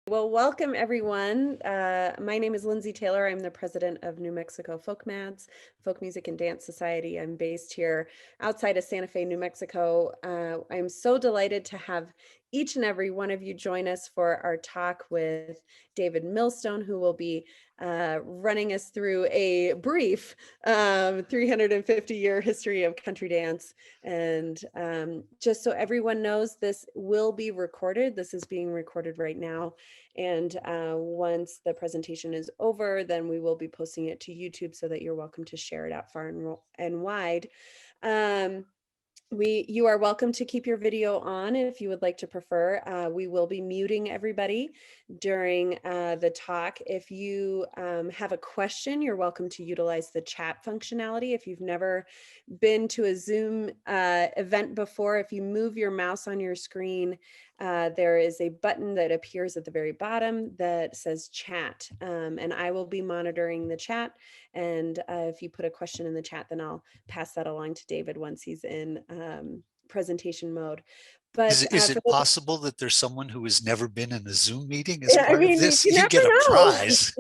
Well, welcome everyone. My name is Lindsay Taylor. I'm the president of New Mexico FolkMADS, Folk Music and Dance Society. I'm based here outside of Santa Fe, New Mexico. I'm so delighted to have each and every one of you join us for our talk with David Millstone, who will be running us through a brief 350-year history of country dance. And just so everyone knows, this will be recorded. This is being recorded right now. And once the presentation is over, then we will be posting it to YouTube so that you're welcome to share it out far and wide. You are welcome to keep your video on if you would like to prefer. We will be muting everybody during the talk. If you have a question, you're welcome to utilize the chat functionality. If you've never been to a Zoom event before, if you move your mouse on your screen, there is a button that appears at the very bottom that says chat, and I will be monitoring the chat. And if you put a question in the chat, then I'll pass that along to David once he's in presentation mode. But is it possible that there's someone who has never been in a Zoom meeting as part of this? You You never get a know. prize.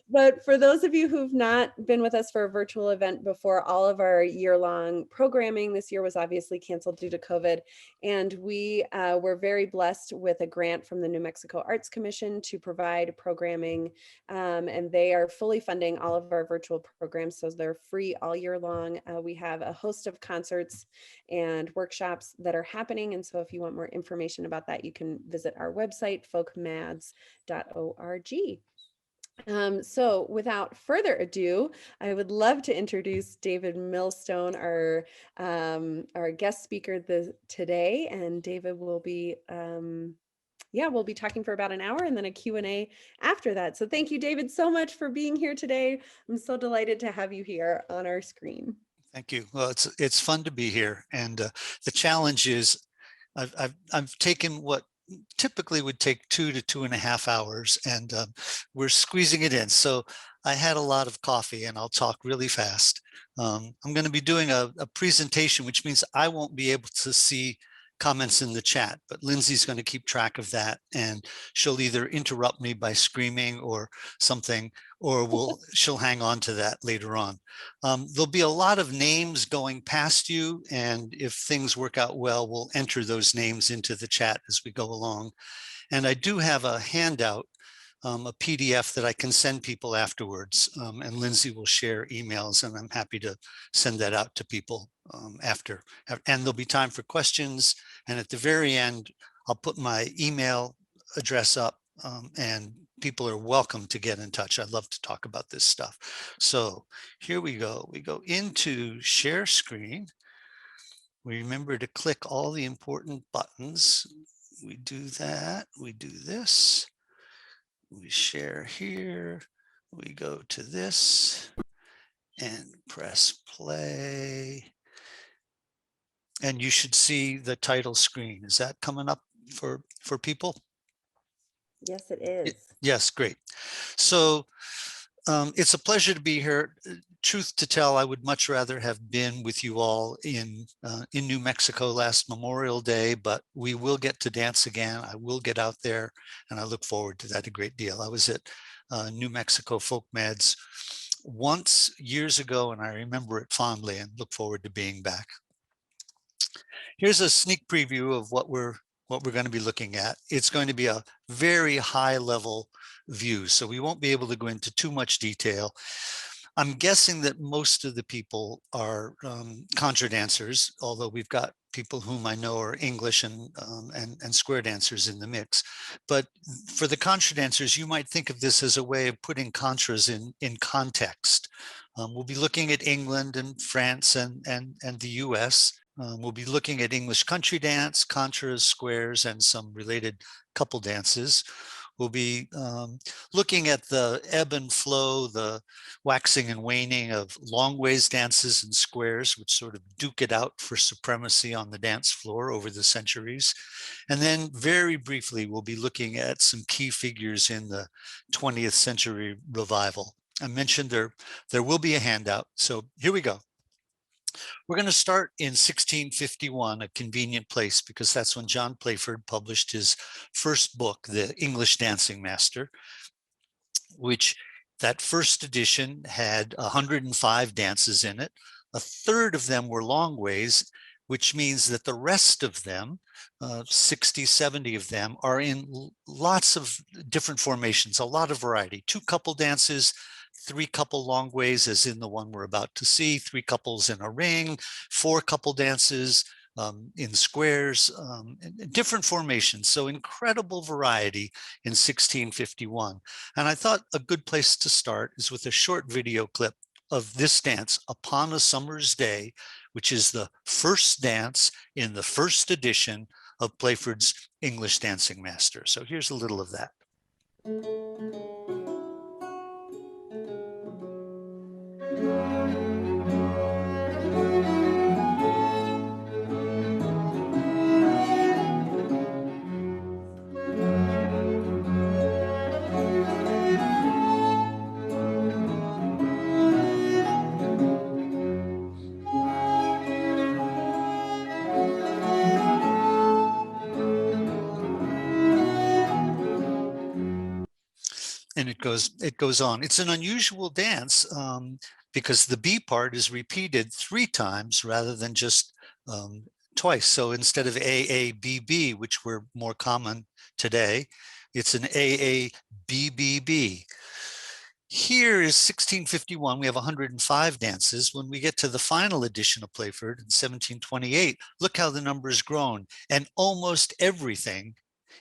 But for those of you who've not been with us for a virtual event before, all of our year-long programming this year was obviously canceled due to COVID. And we were very blessed with a grant from the New Mexico Arts Commission to provide programming. And they are fully funding all of our virtual programs, so they're free all year long. We have a host of concerts and workshops that are happening. And so if you want more information about that, you can visit our website, folkmads.org. So without further ado, I would love to introduce David Millstone, our guest speaker today. And David will be, we'll be talking for about an hour and then a Q&A after that. So thank you, David, so much for being here today. I'm so delighted to have you here on our screen. Thank you. Well, it's fun to be here. And the challenge is I've taken what typically would take 2 to 2.5 hours, and we're squeezing it in. So I had a lot of coffee and I'll talk really fast. I'm going to be doing a presentation, which means I won't be able to see comments in the chat, but Lindsay's going to keep track of that, and she'll either interrupt me by screaming or something, or she'll hang on to that later on. There'll be a lot of names going past you, and if things work out well, we'll enter those names into the chat as we go along. And I do have a handout, a PDF that I can send people afterwards, and Lindsay will share emails, and I'm happy to send that out to people after. And there'll be time for questions, and at the very end, I'll put my email address up, and people are welcome to get in touch. I'd love to talk about this stuff. So here we go. We go into share screen. We remember to click all the important buttons. We do that. We do this. We share here. We go to this and press play. And you should see the title screen. Is that coming up for people? Yes, it is. Yes, great. So it's a pleasure to be here. Truth to tell, I would much rather have been with you all in New Mexico last Memorial Day, but we will get to dance again. I will get out there, and I look forward to that a great deal. I was at New Mexico FolkMADS once years ago, and I remember it fondly and look forward to being back. Here's a sneak preview of what we're going to be looking at. It's going to be a very high level view, so we won't be able to go into too much detail. I'm guessing that most of the people are contra dancers, although we've got people whom I know are English and square dancers in the mix. But for the contra dancers, you might think of this as a way of putting contras in context. We'll be looking at England and France and the US. We'll be looking at English country dance, contras, squares, and some related couple dances. We'll be looking at the ebb and flow, the waxing and waning of long ways dances and squares, which sort of duke it out for supremacy on the dance floor over the centuries. And then very briefly, we'll be looking at some key figures in the 20th century revival. I mentioned there will be a handout, so here we go. We're going to start in 1651, a convenient place, because that's when John Playford published his first book, The English Dancing Master, which that first edition had 105 dances in it. A third of them were long ways, which means that the rest of them, 60, 70 of them, are in lots of different formations, a lot of variety. 2 couple dances, 3 couple long ways, as in the one we're about to see, 3 couples in a ring, 4 couple dances, in squares, different formations. So incredible variety in 1651. And I thought a good place to start is with a short video clip of this dance, Upon a Summer's Day, which is the first dance in the first edition of Playford's English Dancing Master. So here's a little of that. And it goes on. It's an unusual dance because the B part is repeated 3 times rather than just twice. So instead of A, A, B, B, which were more common today, it's an A, A, B, B, B. Here is 1651. We have 105 dances. When we get to the final edition of Playford in 1728, look how the number has grown, and almost everything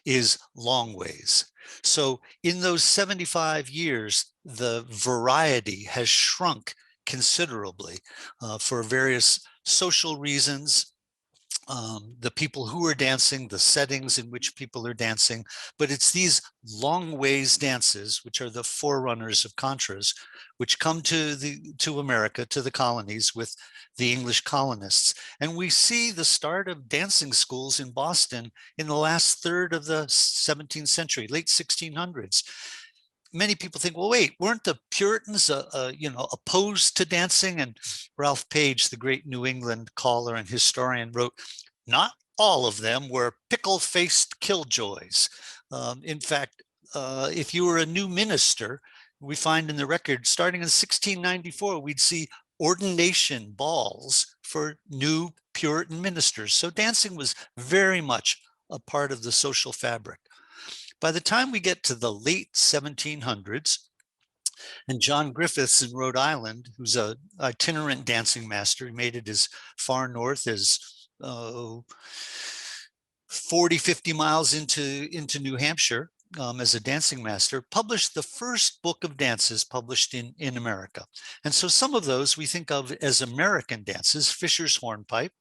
is long ways. So in those 75 years, the variety has shrunk considerably for various social reasons, the people who are dancing, the settings in which people are dancing, but it's these long ways dances, which are the forerunners of contras, which come to America, to the colonies with the English colonists. And we see the start of dancing schools in Boston in the last third of the 17th century, late 1600s. Many people think, well, wait, weren't the Puritans, opposed to dancing? And Ralph Page, the great New England caller and historian, wrote, not all of them were pickle-faced killjoys. In fact, if you were a new minister, we find in the record, starting in 1694, we'd see ordination balls for new Puritan ministers. So dancing was very much a part of the social fabric. By the time we get to the late 1700s, and John Griffiths in Rhode Island, who's an itinerant dancing master, he made it as far north as 40, 50 miles into New Hampshire as a dancing master, published the first book of dances published in America. And so some of those we think of as American dances, Fisher's Hornpipe.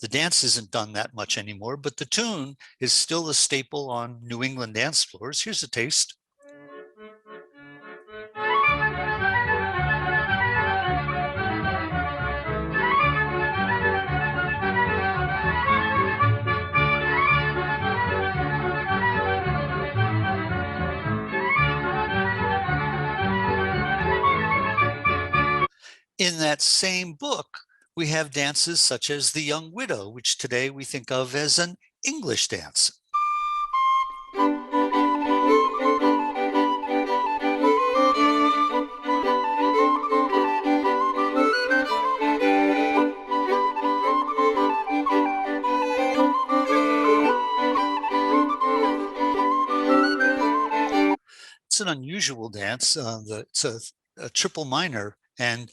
The dance isn't done that much anymore, but the tune is still a staple on New England dance floors. Here's a taste. In that same book, we have dances such as The Young Widow, which today we think of as an English dance. It's an unusual dance. It's a triple minor, and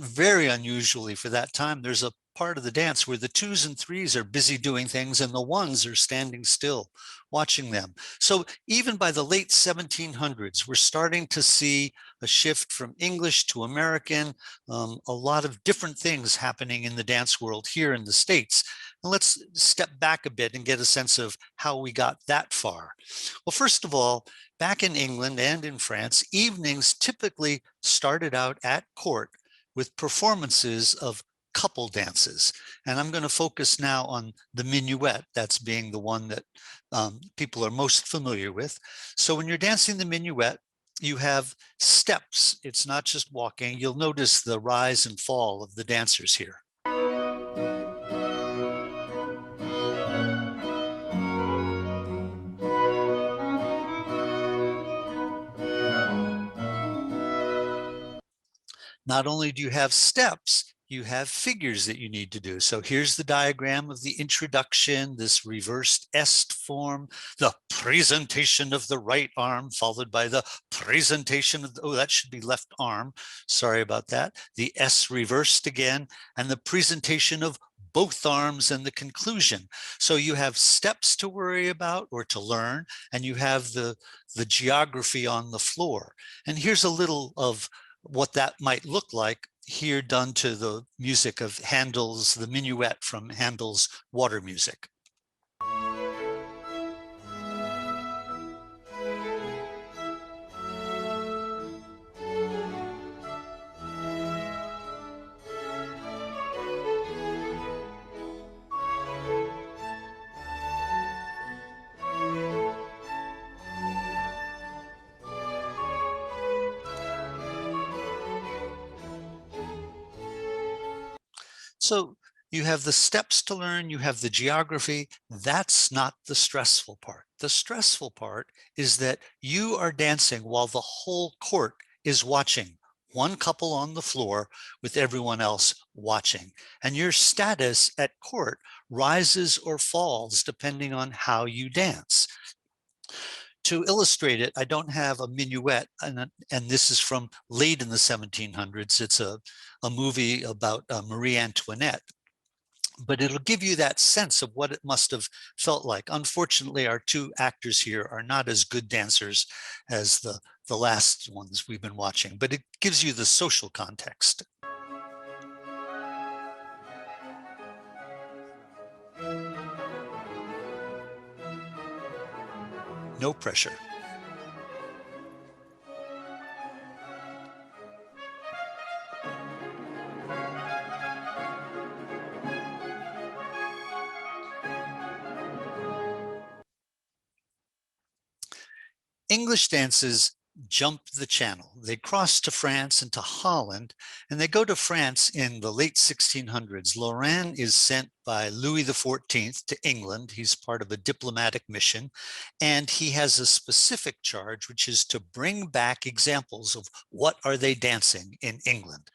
very unusually for that time, there's a part of the dance where the 2s and 3s are busy doing things and the 1s are standing still watching them. So even by the late 1700s, we're starting to see a shift from English to American, a lot of different things happening in the dance world here in the States. And let's step back a bit and get a sense of how we got that far. Well, first of all, back in England and in France, evenings typically started out at court with performances of couple dances. And I'm going to focus now on the minuet, that's being the one that people are most familiar with. So when you're dancing the minuet, you have steps. It's not just walking. You'll notice the rise and fall of the dancers here. Not only do you have steps, you have figures that you need to do. So here's the diagram of the introduction, this reversed est form, the presentation of the right arm, followed by the presentation of, oh, that should be left arm. Sorry about that. The S reversed again, and the presentation of both arms and the conclusion. So you have steps to worry about or to learn, and you have the geography on the floor. And here's a little of what that might look like here done to the music of Handel's, the minuet from Handel's Water Music. So you have the steps to learn, you have the geography. That's not the stressful part. The stressful part is that you are dancing while the whole court is watching. One couple on the floor with everyone else watching. And your status at court rises or falls depending on how you dance. To illustrate it, I don't have a minuet, and this is from late in the 1700s. It's a movie about Marie Antoinette, but it'll give you that sense of what it must have felt like. Unfortunately, our two actors here are not as good dancers as the last ones we've been watching, but it gives you the social context. No pressure. English dances jump the channel. They cross to France and to Holland, and they go to France in the late 1600s. Laurent is sent by Louis XIV to England. He's part of a diplomatic mission, and he has a specific charge, which is to bring back examples of what are they dancing in England.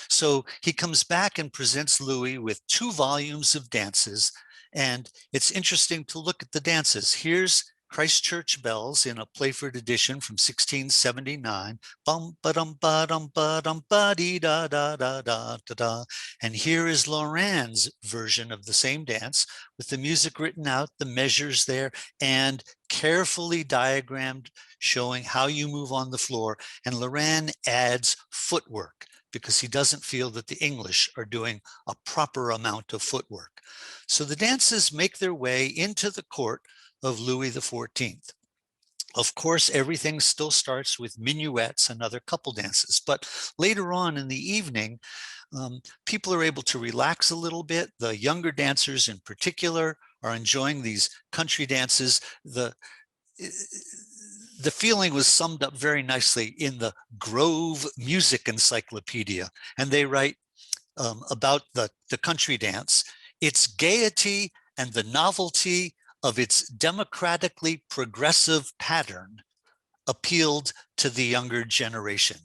So he comes back and presents Louis with 2 volumes of dances, and it's interesting to look at the dances. Here's Christchurch Bells in a Playford edition from 1679. Bum ba dum ba dum ba dum ba dee da da da da da da. And here is Laurent's version of the same dance with the music written out, the measures there, and carefully diagrammed, showing how you move on the floor. And Laurent adds footwork because he doesn't feel that the English are doing a proper amount of footwork. So the dances make their way into the court of Louis XIV. Of course, everything still starts with minuets and other couple dances, but later on in the evening, people are able to relax a little bit. The younger dancers in particular are enjoying these country dances. The feeling was summed up very nicely in the Grove Music Encyclopedia, and they write about the country dance, its gaiety and the novelty of its democratically progressive pattern appealed to the younger generation.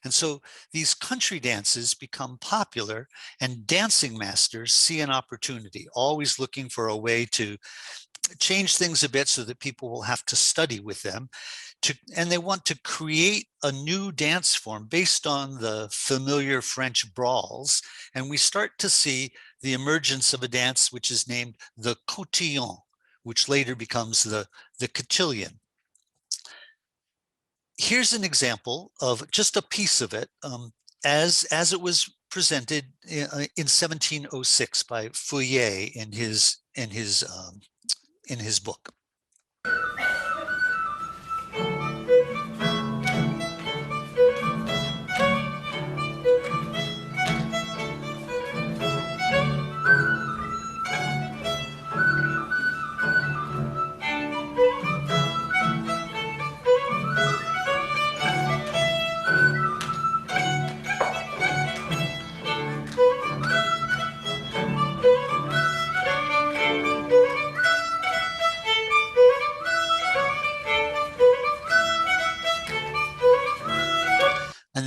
And so these country dances become popular, and dancing masters see an opportunity, always looking for a way to change things a bit so that people will have to study with them. And they want to create a new dance form based on the familiar French brawls. And we start to see the emergence of a dance which is named the Cotillon, which later becomes the Cotillion. Here's an example of just a piece of it as it was presented in 1706 by Fouillet in his book.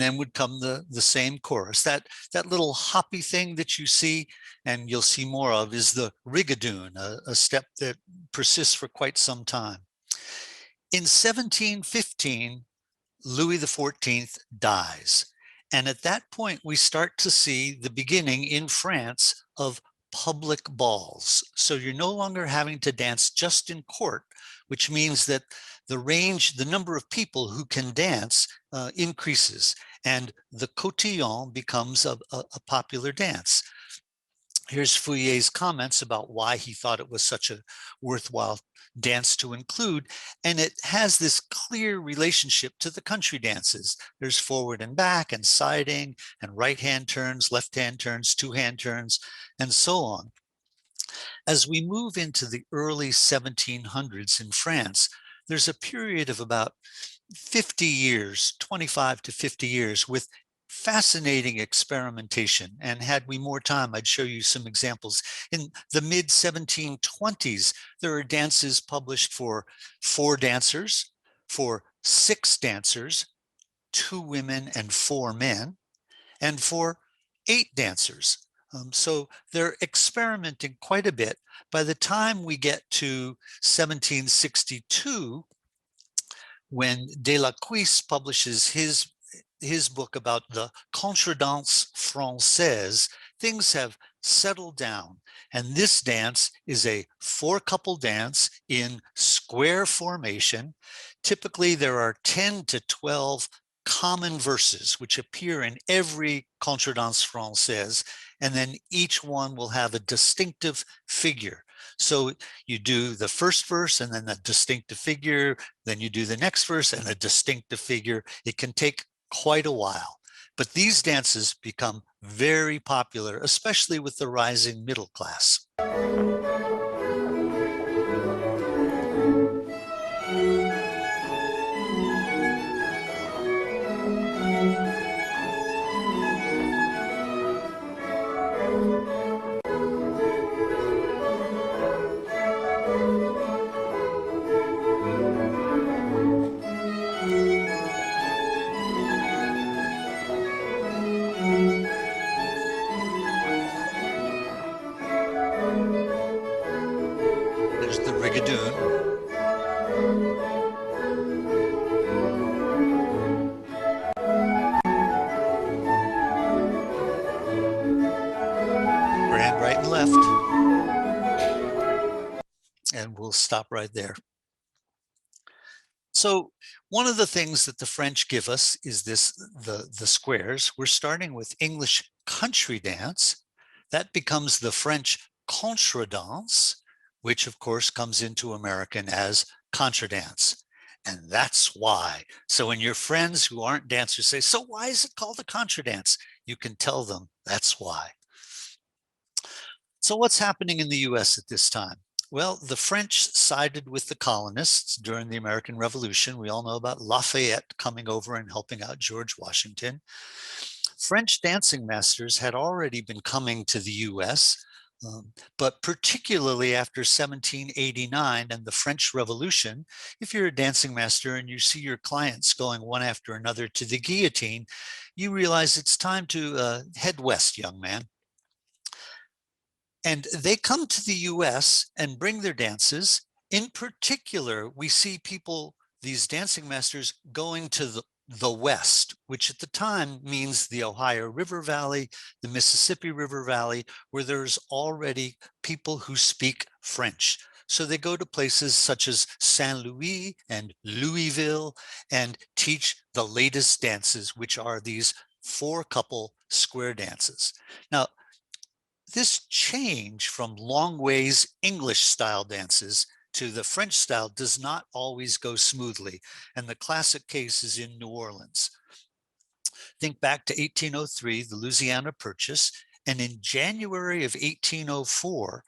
then would come the same chorus. That little hoppy thing that you see, and you'll see more of, is the rigadoon, a step that persists for quite some time. In 1715, Louis XIV dies. And at that point, we start to see the beginning in France of public balls. So you're no longer having to dance just in court, which means that the number of people who can dance increases, and the cotillon becomes a popular dance. Here's Fouillet's comments about why he thought it was such a worthwhile dance to include. And it has this clear relationship to the country dances. There's forward and back and siding and right hand turns, left hand turns, two hand turns, and so on. As we move into the early 1700s in France, there's a period of about 50 years, 25 to 50 years, with fascinating experimentation. And had we more time, I'd show you some examples. In the mid 1720s, there are dances published for 4 dancers, for 6 dancers, 2 women and 4 men, and for 8 dancers. So they're experimenting quite a bit. By the time we get to 1762, when Delacroix publishes his book about the Contradance française, things have settled down. And this dance is a 4-couple dance in square formation. Typically, there are 10 to 12 common verses which appear in every Contradance française, and then each one will have a distinctive figure. So you do the first verse and then a distinctive figure, then you do the next verse and a distinctive figure. It can take quite a while, but these dances become very popular, especially with the rising middle class. There's the rigadoon. Grand right and left. And we'll stop right there. So one of the things that the French give us is the squares. We're starting with English country dance. That becomes the French Contradance, which of course comes into American as Contradance. And that's why. So when your friends who aren't dancers say, so why is it called a Contradance? You can tell them that's why. So what's happening in the US at this time? Well, the French sided with the colonists during the American Revolution. We all know about Lafayette coming over and helping out George Washington. French dancing masters had already been coming to the US, but particularly after 1789 and the French Revolution, if you're a dancing master and you see your clients going one after another to the guillotine, you realize it's time to head west, young man. And they come to the US and bring their dances. In particular, we see people, these dancing masters, going to the West, which at the time means the Ohio River Valley, the Mississippi River Valley, where there's already people who speak French. So they go to places such as Saint Louis and Louisville and teach the latest dances, which are these 4-couple square dances. Now, this change from Longway's English style dances to the French style does not always go smoothly. And the classic case is in New Orleans. Think back to 1803, the Louisiana Purchase. And in January of 1804,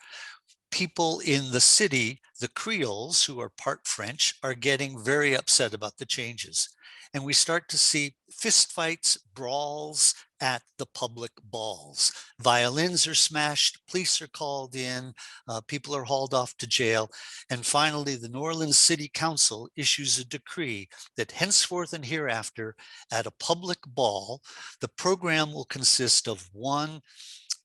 people in the city, the Creoles, who are part French, are getting very upset about the changes. And we start to see fistfights, brawls, at the public balls. Violins are smashed, police are called in, people are hauled off to jail. And finally, the New Orleans City Council issues a decree that henceforth and hereafter, at a public ball, the program will consist of one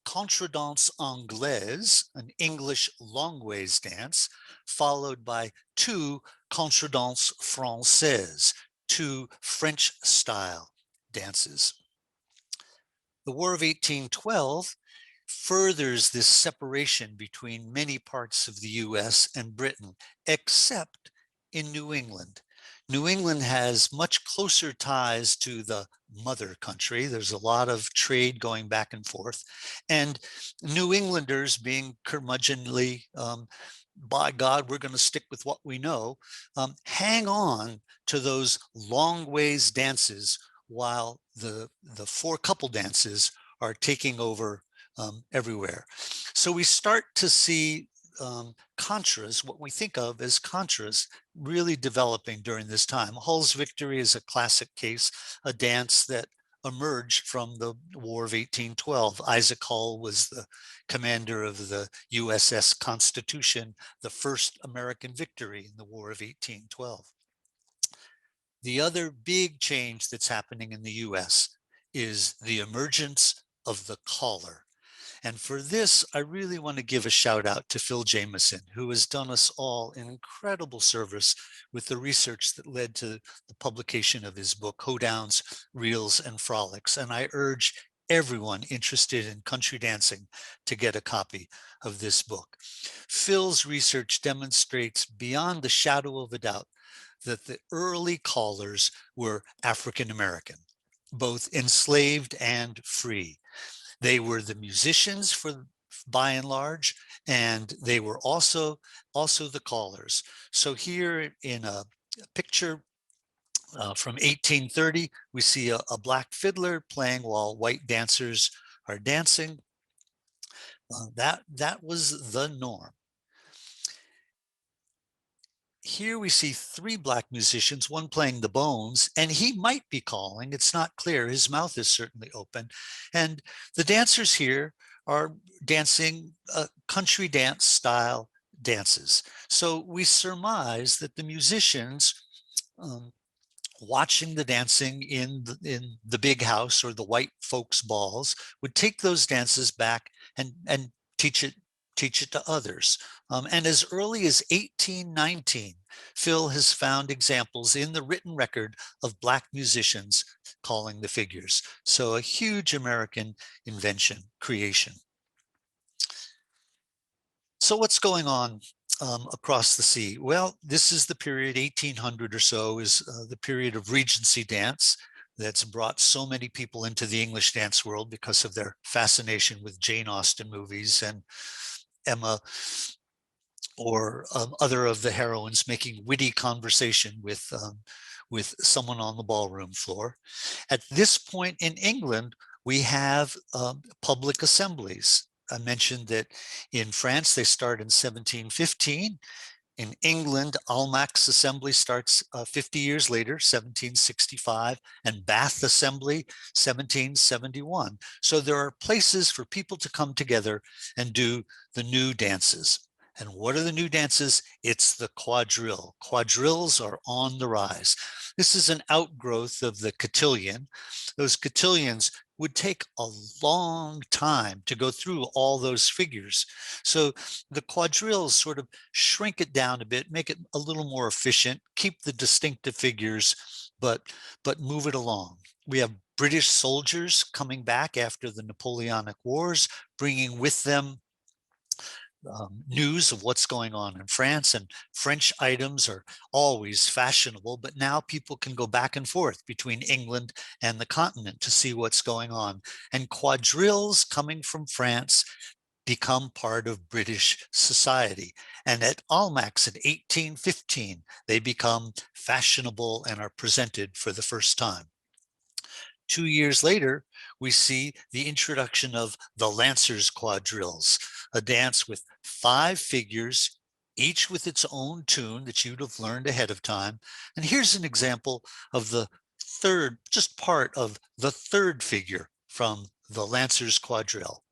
Contradance anglaise, an English long ways dance, followed by two Contradance françaises, two French style dances. The War of 1812 furthers this separation between many parts of the US and Britain, except in New England. New England has much closer ties to the mother country. There's a lot of trade going back and forth. And New Englanders, being curmudgeonly, by God, we're going to stick with what we know, hang on to those long ways dances while the four couple dances are taking over everywhere. So we start to see contras, what we think of as contras, really developing during this time. Hull's Victory is a classic case, a dance that emerged from the War of 1812. Isaac Hull was the commander of the USS Constitution, the first American victory in the War of 1812. The other big change that's happening in the US is the emergence of the caller. And for this, I really want to give a shout out to Phil Jameson, who has done us all an incredible service with the research that led to the publication of his book, Hoedowns, Reels, and Frolics. And I urge everyone interested in country dancing to get a copy of this book. Phil's research demonstrates beyond the shadow of a doubt that the early callers were African American, both enslaved and free. They were the musicians by and large, and they were also the callers. So here in a picture from 1830, we see a black fiddler playing while white dancers are dancing. That was the norm. Here we see three black musicians, one playing the bones, and he might be calling. It's not clear. His mouth is certainly open. And the dancers here are dancing country dance style dances. So we surmise that the musicians watching the dancing in the big house or the white folks balls would take those dances back and teach it to others. And as early as 1819, Phil has found examples in the written record of black musicians calling the figures. So a huge American invention, creation. So what's going on across the sea? Well, this is the period 1800 or so is the period of Regency Dance that's brought so many people into the English dance world because of their fascination with Jane Austen movies and Emma or other of the heroines making witty conversation with someone on the ballroom floor. At this point in England, we have public assemblies. I mentioned that in France, they start in 1715. In England, Almack's Assembly starts 50 years later, 1765, and Bath Assembly, 1771. So there are places for people to come together and do the new dances. And what are the new dances? It's the quadrille. Quadrilles are on the rise. This is an outgrowth of the cotillion. Those cotillions would take a long time to go through all those figures. So the quadrilles sort of shrink it down a bit, make it a little more efficient, keep the distinctive figures, but move it along. We have British soldiers coming back after the Napoleonic Wars, bringing with them news of what's going on in France, and French items are always fashionable, but now people can go back and forth between England and the continent to see what's going on. And quadrilles coming from France become part of British society. And at Almack's in 1815, they become fashionable and are presented for the first time. 2 years later, we see the introduction of the Lancers quadrilles, a dance with 5 figures, each with its own tune that you'd have learned ahead of time. And here's an example of the third, just part of the third figure from the Lancers Quadrille.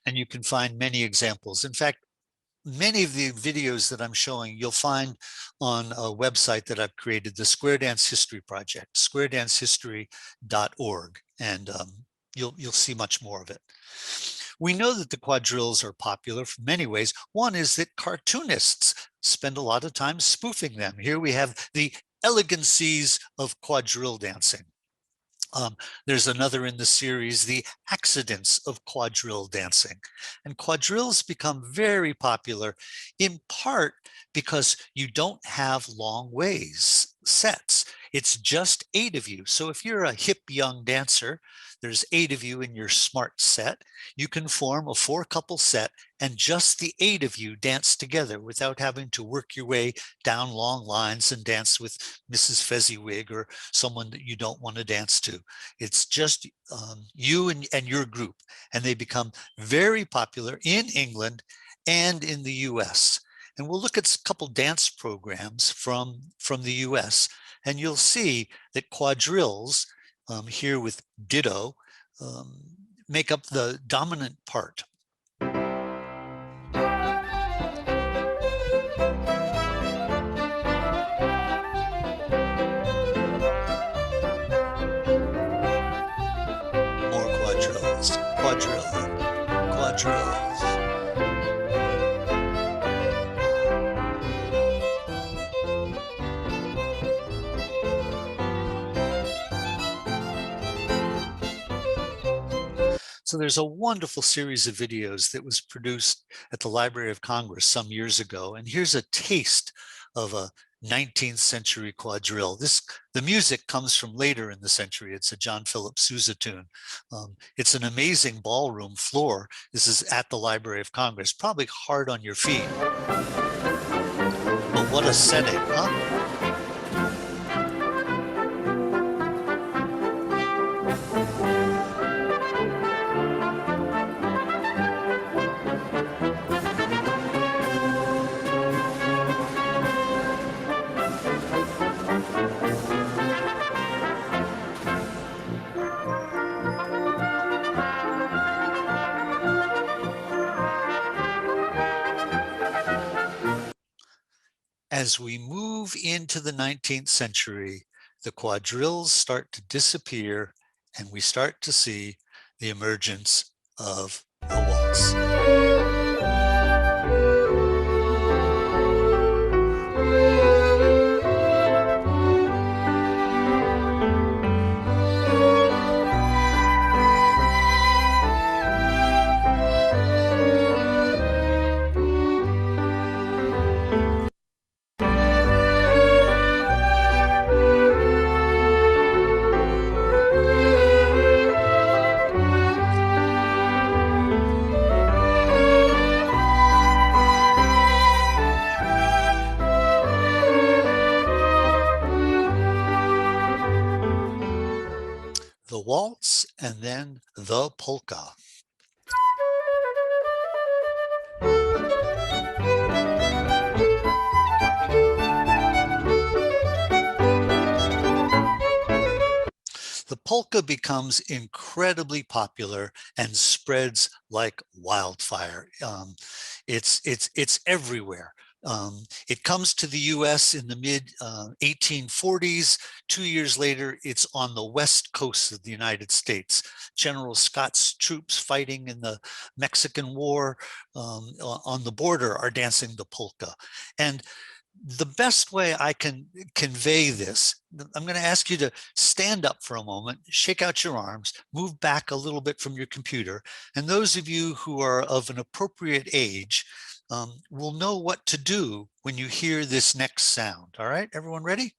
And you can find many examples. In fact, many of the videos that I'm showing, you'll find on a website that I've created, the Square Dance History Project, squaredancehistory.org, and you'll see much more of it. We know that the quadrilles are popular for many ways. One is that cartoonists spend a lot of time spoofing them. Here we have the elegancies of quadrille dancing. There's another in the series, The Accidents of Quadrille Dancing. And quadrilles become very popular in part because you don't have long ways, sets. It's just 8 of you. So if you're a hip young dancer, there's 8 of you in your smart set. You can form a 4-couple set and just the 8 of you dance together without having to work your way down long lines and dance with Mrs. Fezziwig or someone that you don't want to dance to. It's just you and your group, and they become very popular in England and in the US. And we'll look at a couple dance programs from the US, and you'll see that quadrilles, here with ditto, make up the dominant part. More quadrilles, quadrille, quadrilles. So there's a wonderful series of videos that was produced at the Library of Congress some years ago. And here's a taste of a 19th century quadrille. The music comes from later in the century. It's a John Philip Sousa tune. It's an amazing ballroom floor. This is at the Library of Congress, probably hard on your feet. But what a setting, huh? As we move into the 19th century, the quadrilles start to disappear and we start to see the emergence of the waltz. The waltz, and then the polka. The polka becomes incredibly popular and spreads like wildfire. It's everywhere. It comes to the US in the mid 1840s. 2 years later, it's on the west coast of the United States. General Scott's troops fighting in the Mexican War on the border are dancing the polka. And the best way I can convey this, I'm going to ask you to stand up for a moment, shake out your arms, move back a little bit from your computer. And those of you who are of an appropriate age will know what to do when you hear this next sound. All right, everyone ready?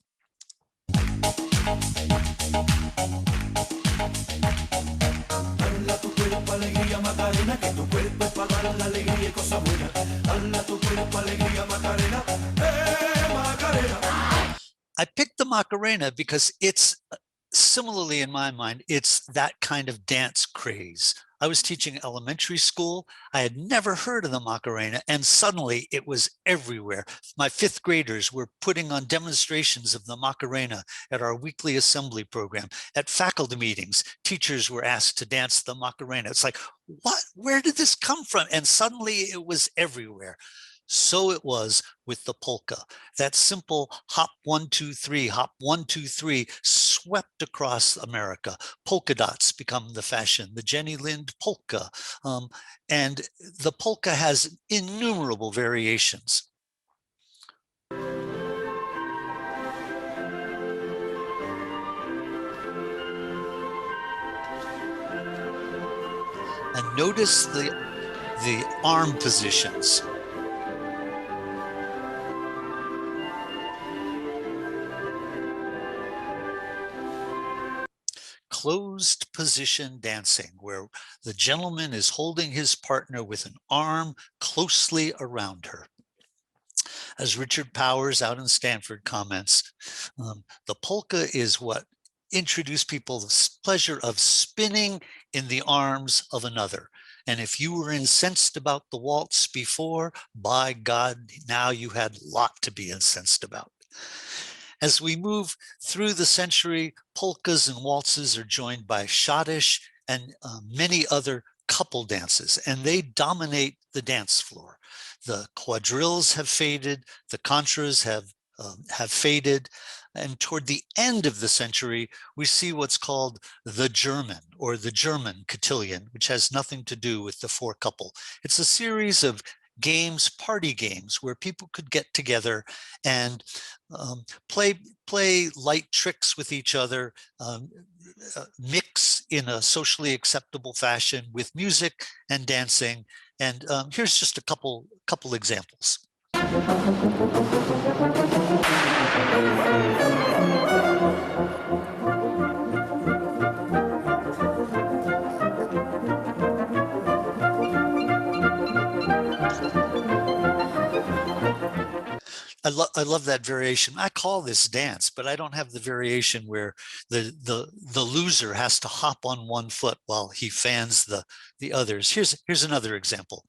Baila tu cuerpo, alegría, Macarena, que tu cuerpo es para dar la alegría y cosas buenas. I picked the Macarena because it's similarly, in my mind, it's that kind of dance craze. I was teaching elementary school. I had never heard of the Macarena, and suddenly it was everywhere. My fifth graders were putting on demonstrations of the Macarena at our weekly assembly program. At faculty meetings, teachers were asked to dance the Macarena. It's like, what? Where did this come from? And suddenly it was everywhere. So it was with the polka. That simple hop 1, 2, 3, hop 1, 2, 3 swept across America. Polka dots become the fashion, the Jenny Lind polka. And the polka has innumerable variations. And notice the arm positions. Closed position dancing, where the gentleman is holding his partner with an arm closely around her. As Richard Powers out in Stanford comments, the polka is what introduced people the pleasure of spinning in the arms of another. And if you were incensed about the waltz before, by God, now you had a lot to be incensed about. As we move through the century, polkas and waltzes are joined by schottische and many other couple dances, and they dominate the dance floor. The quadrilles have faded, the contras have faded, and toward the end of the century, we see what's called the German or the German Cotillion, which has nothing to do with the four couple. It's a series of games, party games, where people could get together and play light tricks with each other, mix in a socially acceptable fashion with music and dancing. And here's just a couple examples. I love that variation. I call this dance, but I don't have the variation where the loser has to hop on one foot while he fans the others. Here's another example.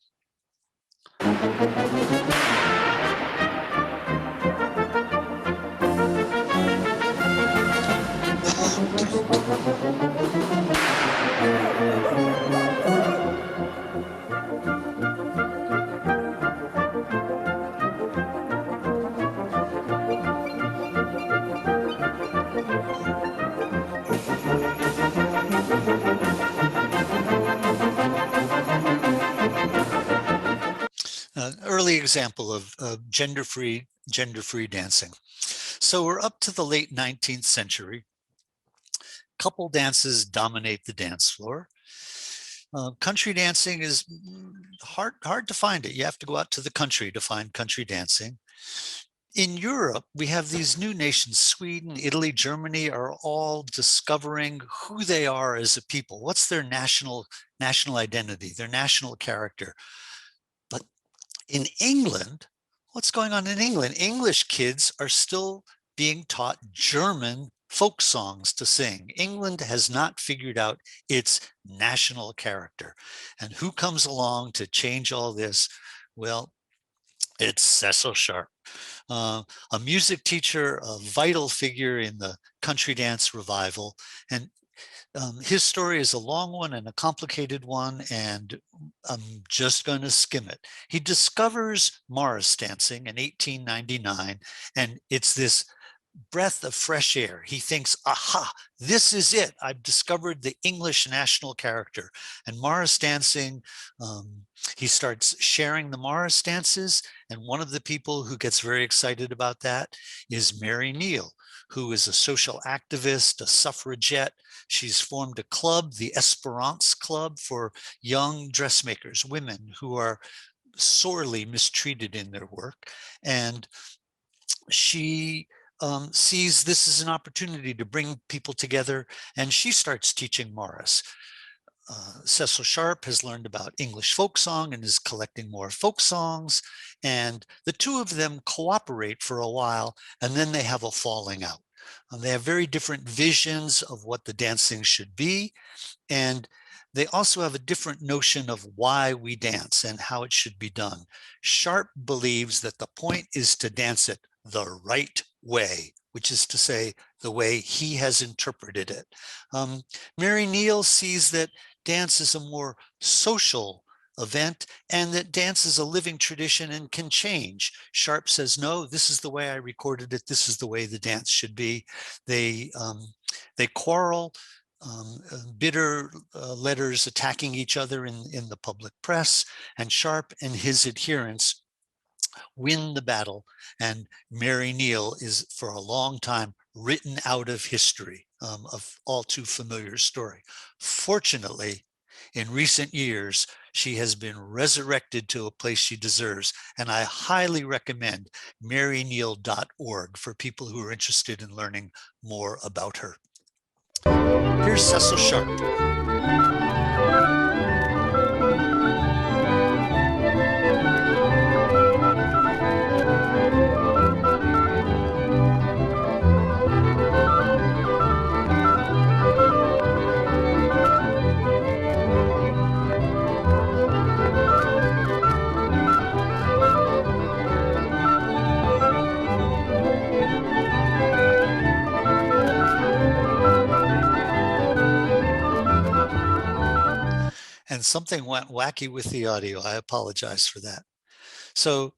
Early example of gender-free dancing. So we're up to the late 19th century. Couple dances dominate the dance floor. Country dancing is hard to find it. You have to go out to the country to find country dancing. In Europe, we have these new nations, Sweden, Italy, Germany, are all discovering who they are as a people. What's their national identity, their national character? But in England, what's going on in England? English kids are still being taught German folk songs to sing. England has not figured out its national character. And who comes along to change all this? Well, it's Cecil Sharp, a music teacher, a vital figure in the country dance revival. And his story is a long one and a complicated one, and I'm just going to skim it. He discovers Morris dancing in 1899, and it's this breath of fresh air. He thinks, aha, this is it. I've discovered the English national character. And Morris dancing, he starts sharing the Morris dances. And one of the people who gets very excited about that is Mary Neal, who is a social activist, a suffragette. She's formed a club, the Esperance Club, for young dressmakers, women who are sorely mistreated in their work. And she sees this as an opportunity to bring people together, and she starts teaching Morris. Cecil Sharp has learned about English folk song and is collecting more folk songs. And the two of them cooperate for a while, and then they have a falling out. They have very different visions of what the dancing should be. And they also have a different notion of why we dance and how it should be done. Sharp believes that the point is to dance it the right way, which is to say, the way he has interpreted it. Mary Neal sees that dance is a more social event and that dance is a living tradition and can change. Sharp says, no, this is the way I recorded it. This is the way the dance should be. They quarrel, bitter letters attacking each other in the public press, and Sharp and his adherents win the battle, and Mary Neal is for a long time written out of history, of all too familiar story. Fortunately, in recent years, she has been resurrected to a place she deserves, and I highly recommend maryneal.org for people who are interested in learning more about her. Here's Cecil Sharp. And something went wacky with the audio. I apologize for that. So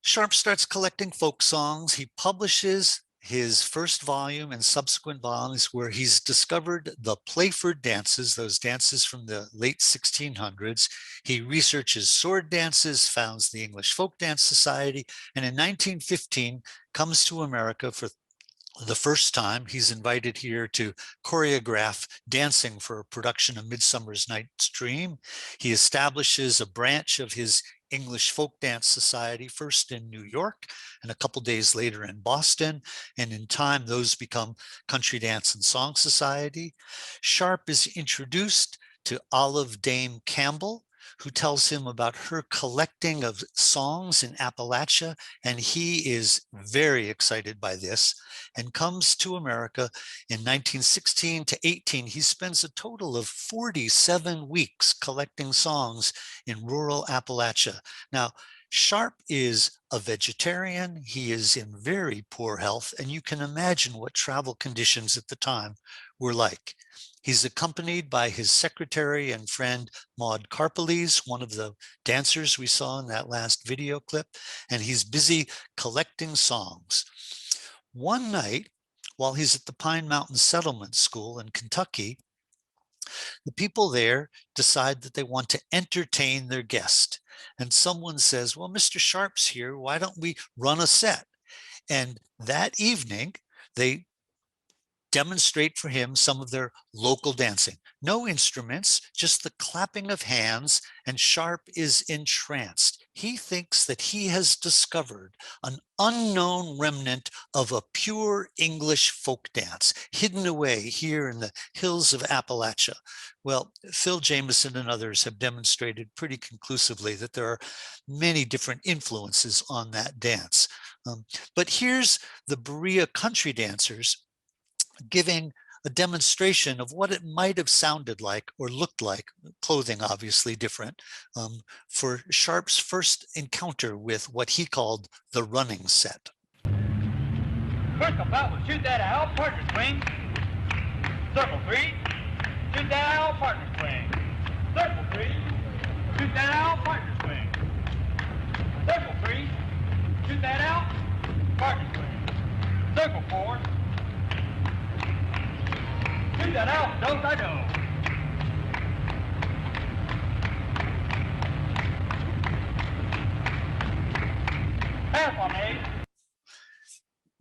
Sharp starts collecting folk songs. He publishes his first volume and subsequent volumes where he's discovered the Playford dances, those dances from the late 1600s. He researches sword dances, founds the English Folk Dance Society, and in 1915 comes to America for the first time. He's invited here to choreograph dancing for a production of Midsummer's Night's Dream. He establishes a branch of his English Folk Dance Society, first in New York and a couple days later in Boston. And in time, those become Country Dance and Song Society. Sharp is introduced to Olive Dame Campbell, who tells him about her collecting of songs in Appalachia, and he is very excited by this and comes to America in 1916 to 18. He spends a total of 47 weeks collecting songs in rural Appalachia. Now, Sharp is a vegetarian. He is in very poor health, and you can imagine what travel conditions at the time were like. He's accompanied by his secretary and friend, Maud Carpeles, one of the dancers we saw in that last video clip, and he's busy collecting songs. One night, while he's at the Pine Mountain Settlement School in Kentucky, the people there decide that they want to entertain their guest. And someone says, well, Mr. Sharp's here, why don't we run a set? And that evening, they demonstrate for him some of their local dancing. No instruments, just the clapping of hands, and Sharp is entranced. He thinks that he has discovered an unknown remnant of a pure English folk dance hidden away here in the hills of Appalachia. Well, Phil Jameson and others have demonstrated pretty conclusively that there are many different influences on that dance. But here's the Berea country dancers giving a demonstration of what it might have sounded like or looked like, clothing obviously different, for Sharp's first encounter with what he called the running set. First about will shoot that out, partner swing. Circle 3, shoot that out, partner swing. Circle 3, shoot that out, partner swing. Circle 3, shoot that out, partner swing. Circle 4, shoot that out, don't I know. Half on me.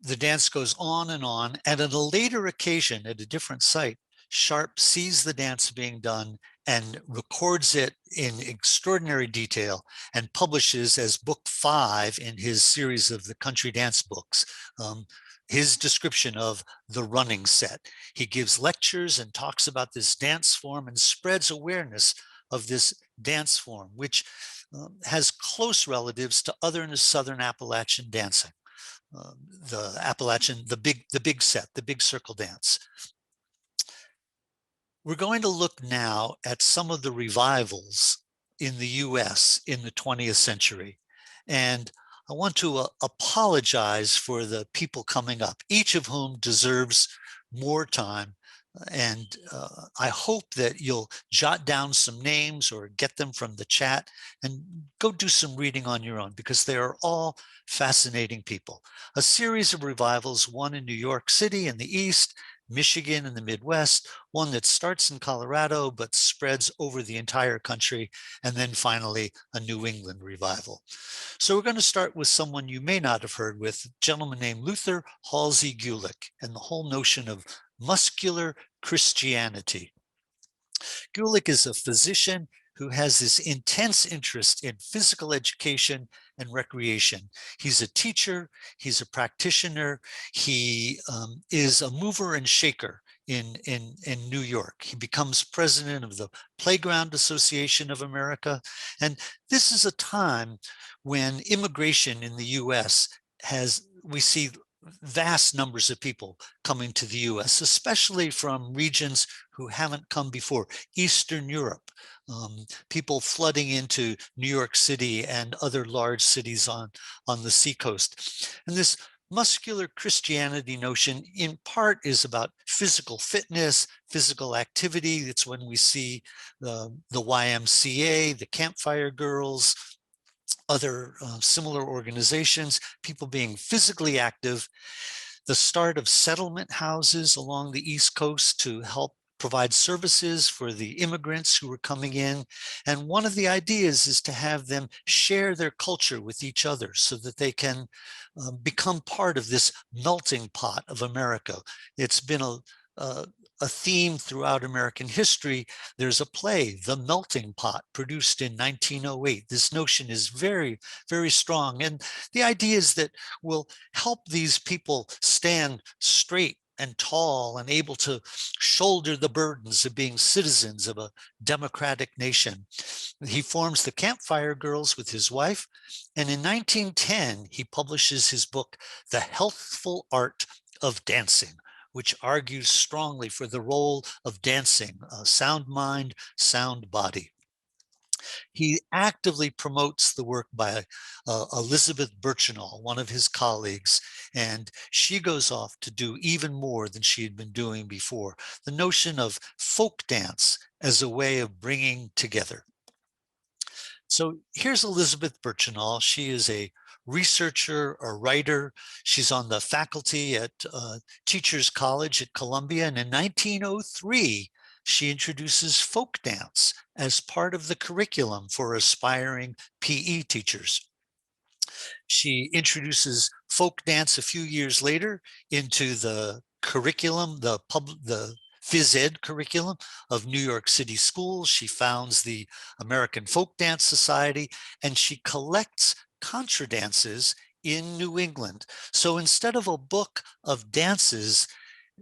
The dance goes on, and at a later occasion at a different site, Sharp sees the dance being done and records it in extraordinary detail and publishes as book 5 in his series of the country dance books. his description of the running set. He gives lectures and talks about this dance form and spreads awareness of this dance form, which has close relatives to other Southern Appalachian dancing. The Appalachian, the big set, the big circle dance. We're going to look now at some of the revivals in the US in the 20th century. And I want to apologize for the people coming up, each of whom deserves more time. And I hope that you'll jot down some names or get them from the chat and go do some reading on your own, because they are all fascinating people. A series of revivals, one in New York City in the East, Michigan in the Midwest, one that starts in Colorado but spreads over the entire country, and then finally a New England revival. So we're going to start with someone you may not have heard with, a gentleman named Luther Halsey Gulick, and the whole notion of muscular Christianity. Gulick is a physician who has this intense interest in physical education and recreation. He's a teacher, he's a practitioner, he is a mover and shaker in New York. He becomes president of the Playground Association of America. And this is a time when immigration in the US we see vast numbers of people coming to the US, especially from regions who haven't come before, Eastern Europe, people flooding into New York City and other large cities on the seacoast. And this muscular Christianity notion in part is about physical fitness, physical activity. It's when we see the YMCA, the Campfire Girls, other similar organizations, people being physically active, the start of settlement houses along the East Coast to help provide services for the immigrants who were coming in. And one of the ideas is to have them share their culture with each other so that they can become part of this melting pot of America. It's been a theme throughout American history. There's a play, The Melting Pot, produced in 1908. This notion is very, very strong. And the idea is that we'll help these people stand straight and tall and able to shoulder the burdens of being citizens of a democratic nation. He forms the Campfire Girls with his wife. And in 1910, he publishes his book, The Healthful Art of Dancing, which argues strongly for the role of dancing, sound mind, sound body. He actively promotes the work by Elizabeth Burchenall, one of his colleagues, and she goes off to do even more than she had been doing before. The notion of folk dance as a way of bringing together. So here's Elizabeth Burchenall. She is a researcher, a writer. She's on the faculty at Teachers College at Columbia. And in 1903, she introduces folk dance as part of the curriculum for aspiring PE teachers. She introduces folk dance a few years later into the curriculum, the phys ed curriculum of New York City schools. She founds the American Folk Dance Society, and she collects Contradances in New England. So instead of a book of dances,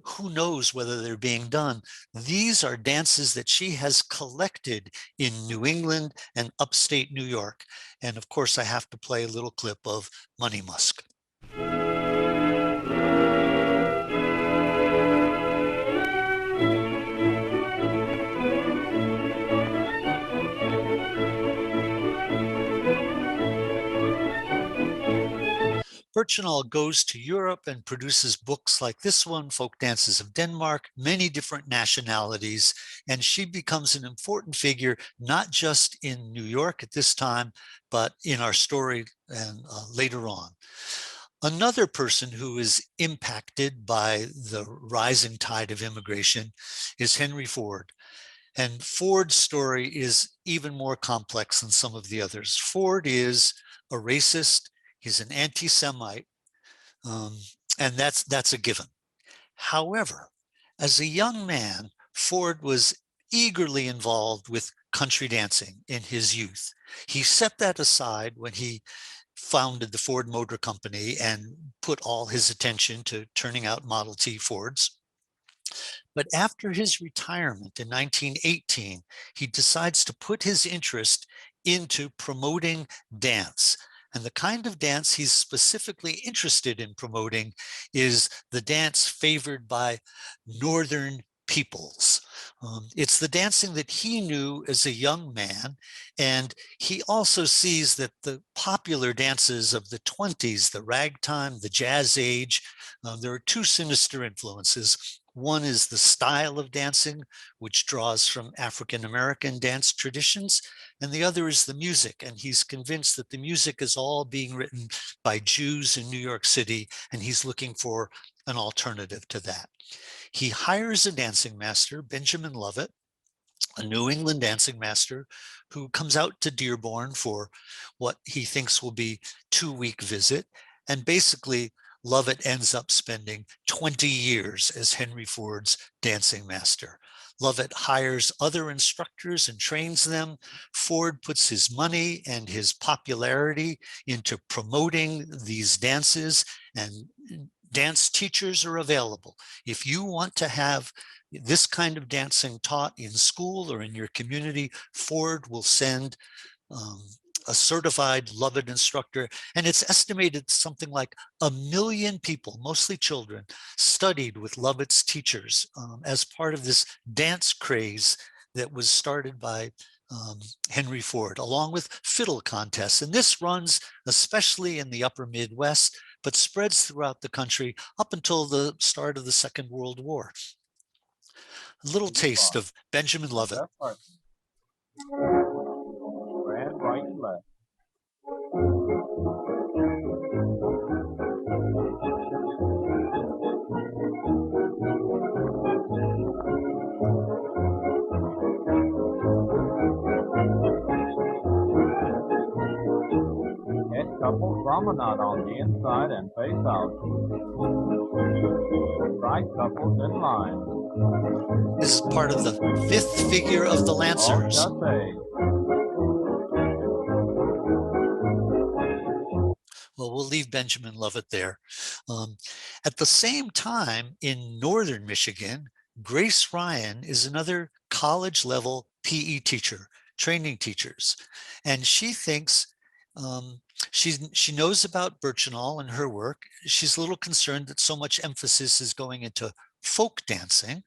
who knows whether they're being done, these are dances that she has collected in New England and upstate New York. And of course, I have to play a little clip of Money Musk. Burchenall goes to Europe and produces books like this one, Folk Dances of Denmark, many different nationalities, and she becomes an important figure, not just in New York at this time, but in our story and later on. Another person who is impacted by the rising tide of immigration is Henry Ford. And Ford's story is even more complex than some of the others. Ford is a racist. He's an anti-Semite, and that's a given. However, as a young man, Ford was eagerly involved with country dancing in his youth. He set that aside when he founded the Ford Motor Company and put all his attention to turning out Model T Fords. But after his retirement in 1918, he decides to put his interest into promoting dance. And the kind of dance he's specifically interested in promoting is the dance favored by Northern peoples. It's the dancing that he knew as a young man. And he also sees that the popular dances of the 20s, the ragtime, the jazz age, there are two sinister influences. One is the style of dancing, which draws from African-American dance traditions, and the other is the music. And he's convinced that the music is all being written by Jews in New York City, and he's looking for an alternative to that. He hires a dancing master, Benjamin Lovett, a New England dancing master who comes out to Dearborn for what he thinks will be a 2-week visit. And basically, Lovett ends up spending 20 years as Henry Ford's dancing master. Lovett hires other instructors and trains them. Ford puts his money and his popularity into promoting these dances, and dance teachers are available. If you want to have this kind of dancing taught in school or in your community, Ford will send a certified Lovett instructor. And it's estimated something like 1 million people, mostly children, studied with Lovett's teachers as part of this dance craze that was started by Henry Ford, along with fiddle contests. And this runs especially in the upper Midwest, but spreads throughout the country up until the start of the Second World War. A little taste of Benjamin Lovett. Red, right, and left. Head couple promenade on the inside and face out. Right couples in line. This is part of the 5th figure of the Lancers. Well, we'll leave Benjamin Lovett there. At the same time, in northern Michigan, Grace Ryan is another college-level PE teacher, training teachers. And she thinks, she knows about Birchinall and her work. She's a little concerned that so much emphasis is going into folk dancing.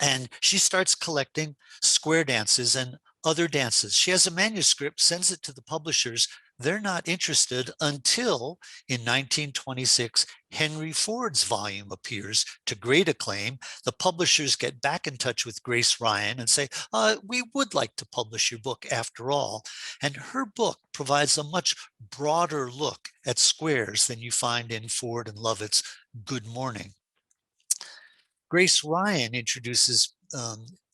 And she starts collecting square dances and other dances. She has a manuscript, sends it to the publishers. They're not interested until in 1926, Henry Ford's volume appears to great acclaim. The publishers get back in touch with Grace Ryan and say, we would like to publish your book after all. And her book provides a much broader look at squares than you find in Ford and Lovett's Good Morning. Grace Ryan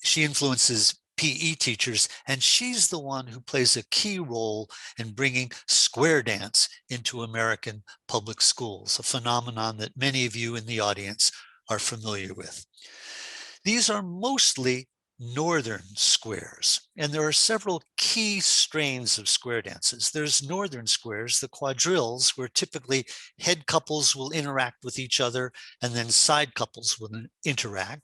she influences PE teachers, and she's the one who plays a key role in bringing square dance into American public schools, a phenomenon that many of you in the audience are familiar with. These are mostly northern squares, and there are several key strains of square dances. There's northern squares, the quadrilles, where typically head couples will interact with each other and then side couples will interact.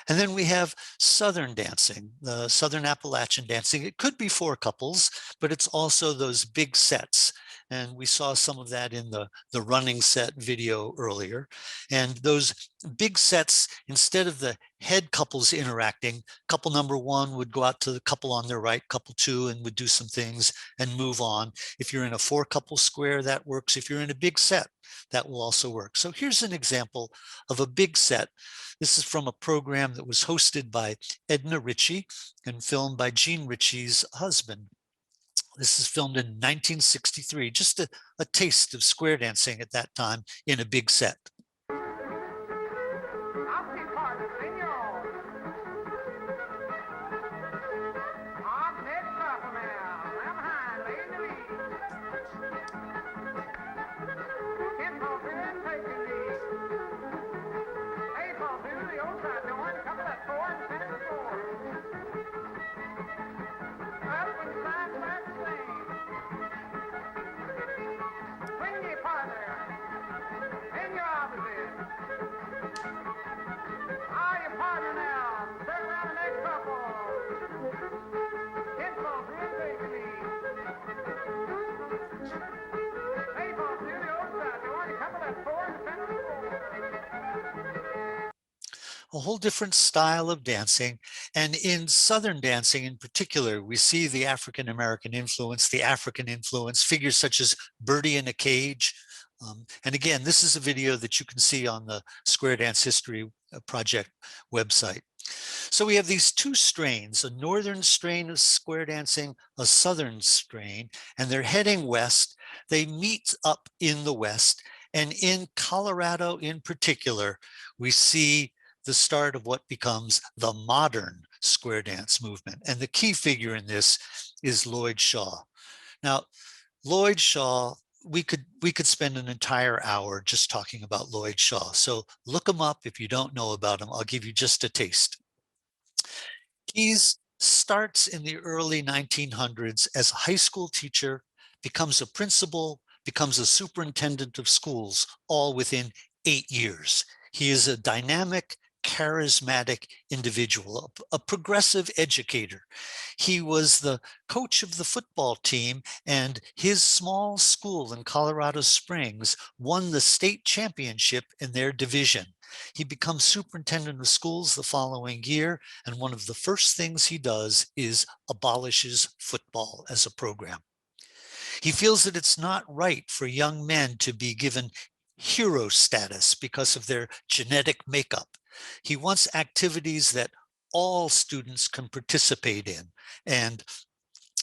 And then we have southern dancing, the Southern Appalachian dancing. It could be 4 couples, but it's also those big sets. And we saw some of that in the running set video earlier. And those big sets, instead of the head couples interacting, couple number 1 would go out to the couple on their right, couple 2, and would do some things and move on. If you're in a 4-couple square, that works. If you're in a big set, that will also work. So here's an example of a big set. This is from a program that was hosted by Edna Ritchie and filmed by Jean Ritchie's husband. This is filmed in 1963, just a taste of square dancing at that time in a big set. Hi, your partner now. Turn around the next couple. Ten folks, real quickly. Hey, folks, near the old side. You want to couple that four in the center of the floor. A whole different style of dancing. And in Southern dancing in particular, we see the African-American influence, the African influence, figures such as Birdie in a Cage. And again, this is a video that you can see on the Square Dance History Project website. So we have these two strains, a northern strain of square dancing, a southern strain, and they're heading west. They meet up in the west. And in Colorado in particular, we see the start of what becomes the modern square dance movement. And the key figure in this is Lloyd Shaw. Now, Lloyd Shaw, we could spend an entire hour just talking about Lloyd Shaw. So look him up if you don't know about him. I'll give you just a taste. He starts in the early 1900s as a high school teacher, becomes a principal, becomes a superintendent of schools, all within 8 years. He is a dynamic, charismatic individual, a progressive educator. He was the coach of the football team, and his small school in Colorado Springs won the state championship in their division. He becomes superintendent of schools the following year, and one of the first things he does is abolishes football as a program. He feels that it's not right for young men to be given hero status because of their genetic makeup. He wants activities that all students can participate in, and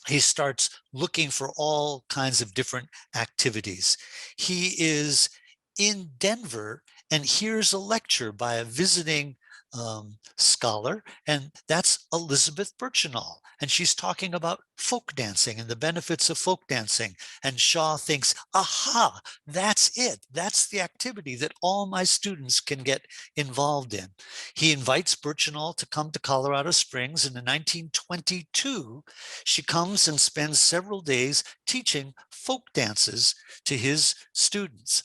he starts looking for all kinds of different activities. He is in Denver and hears a lecture by a visiting scholar, and that's Elizabeth Birchenall. And she's talking about folk dancing and the benefits of folk dancing. And Shaw thinks, aha, that's it. That's the activity that all my students can get involved in. He invites Birchenall to come to Colorado Springs, and in 1922, she comes and spends several days teaching folk dances to his students.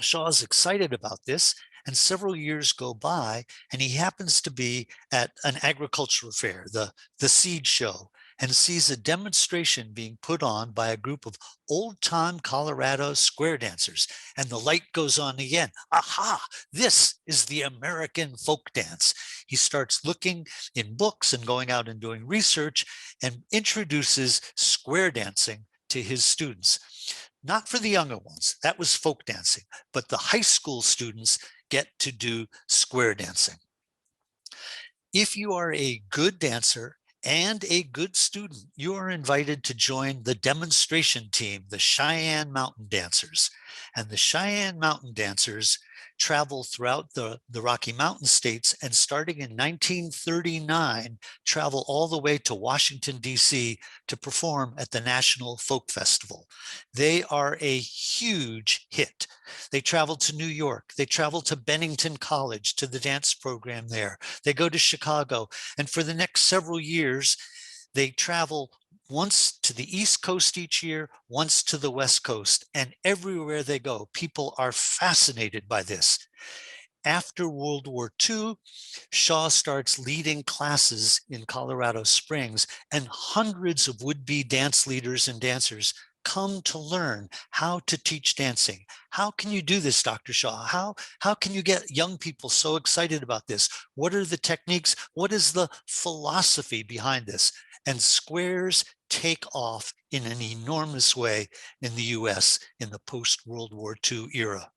Shaw's excited about this, and several years go by, and he happens to be at an agricultural fair, the seed show, and sees a demonstration being put on by a group of old-time Colorado square dancers. And the light goes on again. Aha, this is the American folk dance. He starts looking in books and going out and doing research and introduces square dancing to his students. Not for the younger ones, that was folk dancing, but the high school students get to do square dancing. If you are a good dancer and a good student, you are invited to join the demonstration team, the Cheyenne Mountain Dancers. And the Cheyenne Mountain Dancers travel throughout the Rocky Mountain states, and starting in 1939, travel all the way to Washington, D.C. to perform at the National Folk Festival. They are a huge hit. They travel to New York. They travel to Bennington College, to the dance program there. They go to Chicago. And for the next several years, they travel once to the East Coast each year, once to the West Coast, and everywhere they go, people are fascinated by this. After World War II, Shaw starts leading classes in Colorado Springs, and hundreds of would-be dance leaders and dancers come to learn how to teach dancing. How can you do this, Dr. Shaw? How can you get young people so excited about this? What are the techniques? What is the philosophy behind this? And squares take off in an enormous way in the US in the post-World War II era.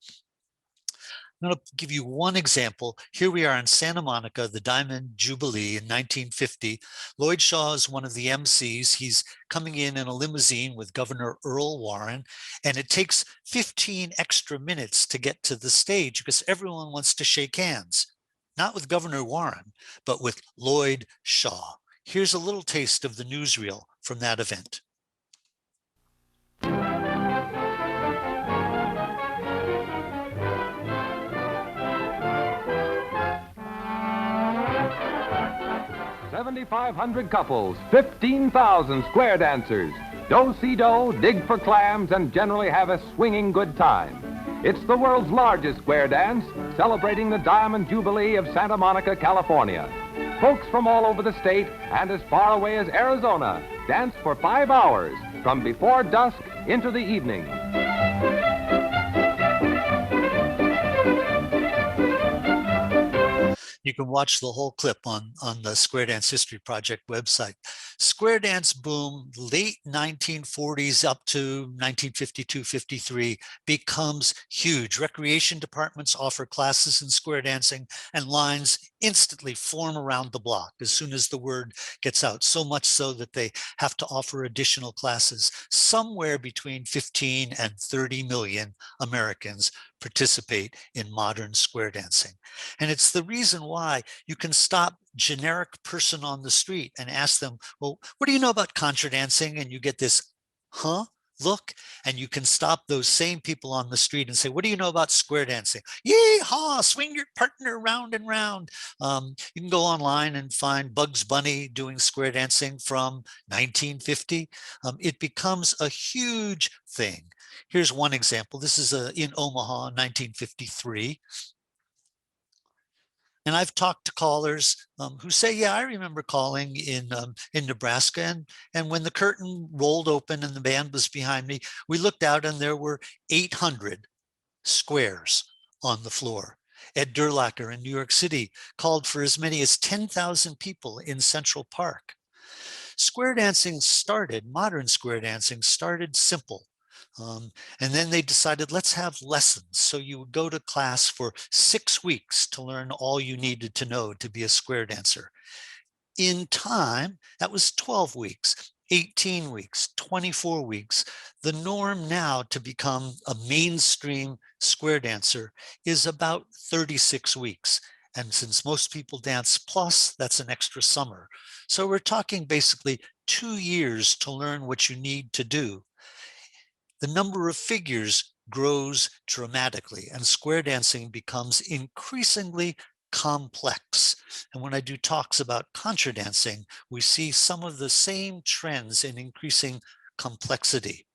I'm going to give you one example. Here we are in Santa Monica, the Diamond Jubilee in 1950. Lloyd Shaw is one of the MCs. He's coming in a limousine with Governor Earl Warren, and it takes 15 extra minutes to get to the stage because everyone wants to shake hands, not with Governor Warren, but with Lloyd Shaw. Here's a little taste of the newsreel from that event. $7,500 couples, 15,000 square dancers. Do-si-do, dig for clams, and generally have a swinging good time. It's the world's largest square dance, celebrating the Diamond Jubilee of Santa Monica, California. Folks from all over the state and as far away as Arizona dance for 5 hours from before dusk into the evening. You can watch the whole clip on the Square Dance History Project website. Square dance boom, late 1940s up to 1952-53, becomes huge. Recreation departments offer classes in square dancing, and lines instantly form around the block as soon as the word gets out, so much so that they have to offer additional classes. Somewhere between 15 and 30 million Americans participate in modern square dancing. And it's the reason why you can stop generic person on the street and ask them, well, what do you know about contra dancing? And you get this, huh? Look, and you can stop those same people on the street and say, what do you know about square dancing? Yee-haw, swing your partner round and round. You can go online and find Bugs Bunny doing square dancing from 1950. It becomes a huge thing. Here's one example. This is in Omaha, 1953. And I've talked to callers who say, yeah, I remember calling in Nebraska. And when the curtain rolled open and the band was behind me, we looked out and there were 800 squares on the floor. Ed Durlacher in New York City called for as many as 10,000 people in Central Park. Square dancing started, modern square dancing started simple. And then they decided, let's have lessons. So you would go to class for 6 weeks to learn all you needed to know to be a square dancer. In time, that was 12 weeks, 18 weeks, 24 weeks. The norm now to become a mainstream square dancer is about 36 weeks. And since most people dance plus, that's an extra summer. So we're talking basically 2 years to learn what you need to do. The number of figures grows dramatically, and square dancing becomes increasingly complex. And when I do talks about contra dancing, we see some of the same trends in increasing complexity.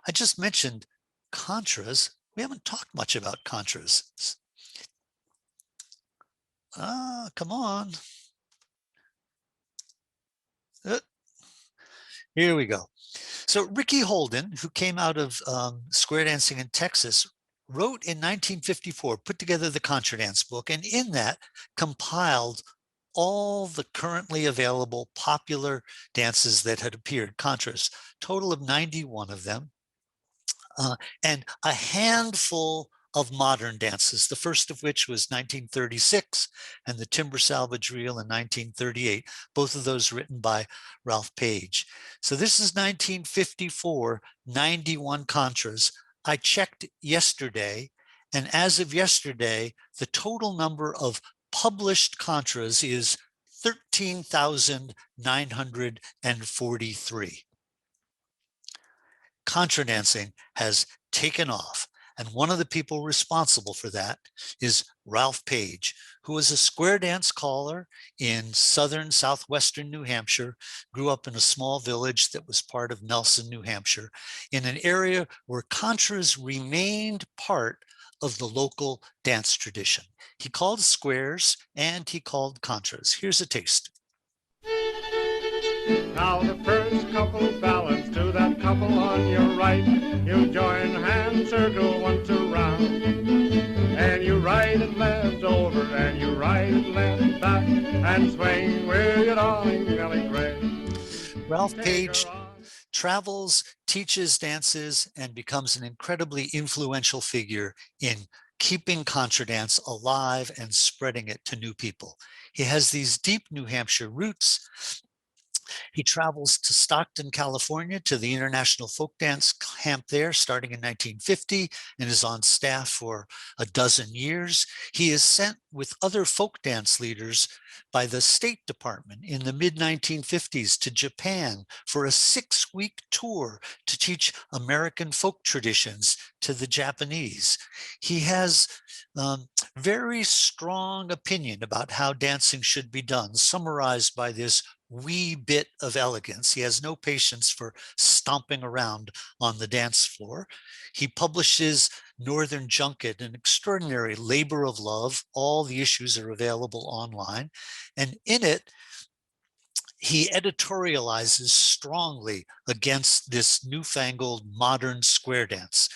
I just mentioned contras. We haven't talked much about contras. Come on. Here we go. So Ricky Holden, who came out of square dancing in Texas, wrote in 1954, put together the Contradance book, and in that compiled all the currently available popular dances that had appeared, contras, total of 91 of them, and a handful of modern dances, the first of which was 1936 and the Timber Salvage Reel in 1938, both of those written by Ralph Page. So this is 1954, 91 contras. I checked yesterday, and as of yesterday, the total number of published contras is 13,943. Contra dancing has taken off. And one of the people responsible for that is Ralph Page, who was a square dance caller in southwestern New Hampshire, grew up in a small village that was part of Nelson, New Hampshire, in an area where contras remained part of the local dance tradition. He called squares and he called contras. Here's a taste. Now the first couple balance to that couple on your right. You join hand circle once around, and you right and left over, and you right and left back, and swing with your darling Nellie Gray. Ralph Page travels, teaches dances, and becomes an incredibly influential figure in keeping Contradance alive and spreading it to new people. He has these deep New Hampshire roots. He travels to Stockton, California, to the International Folk Dance Camp there, starting in 1950, and is on staff for a dozen years. He is sent with other folk dance leaders by the State Department in the mid-1950s to Japan for a 6-week tour to teach American folk traditions to the Japanese. He has very strong opinion about how dancing should be done, summarized by this wee bit of elegance. He has no patience for stomping around on the dance floor. He publishes Northern Junket, an extraordinary labor of love. All the issues are available online. And in it, he editorializes strongly against this newfangled modern square dance.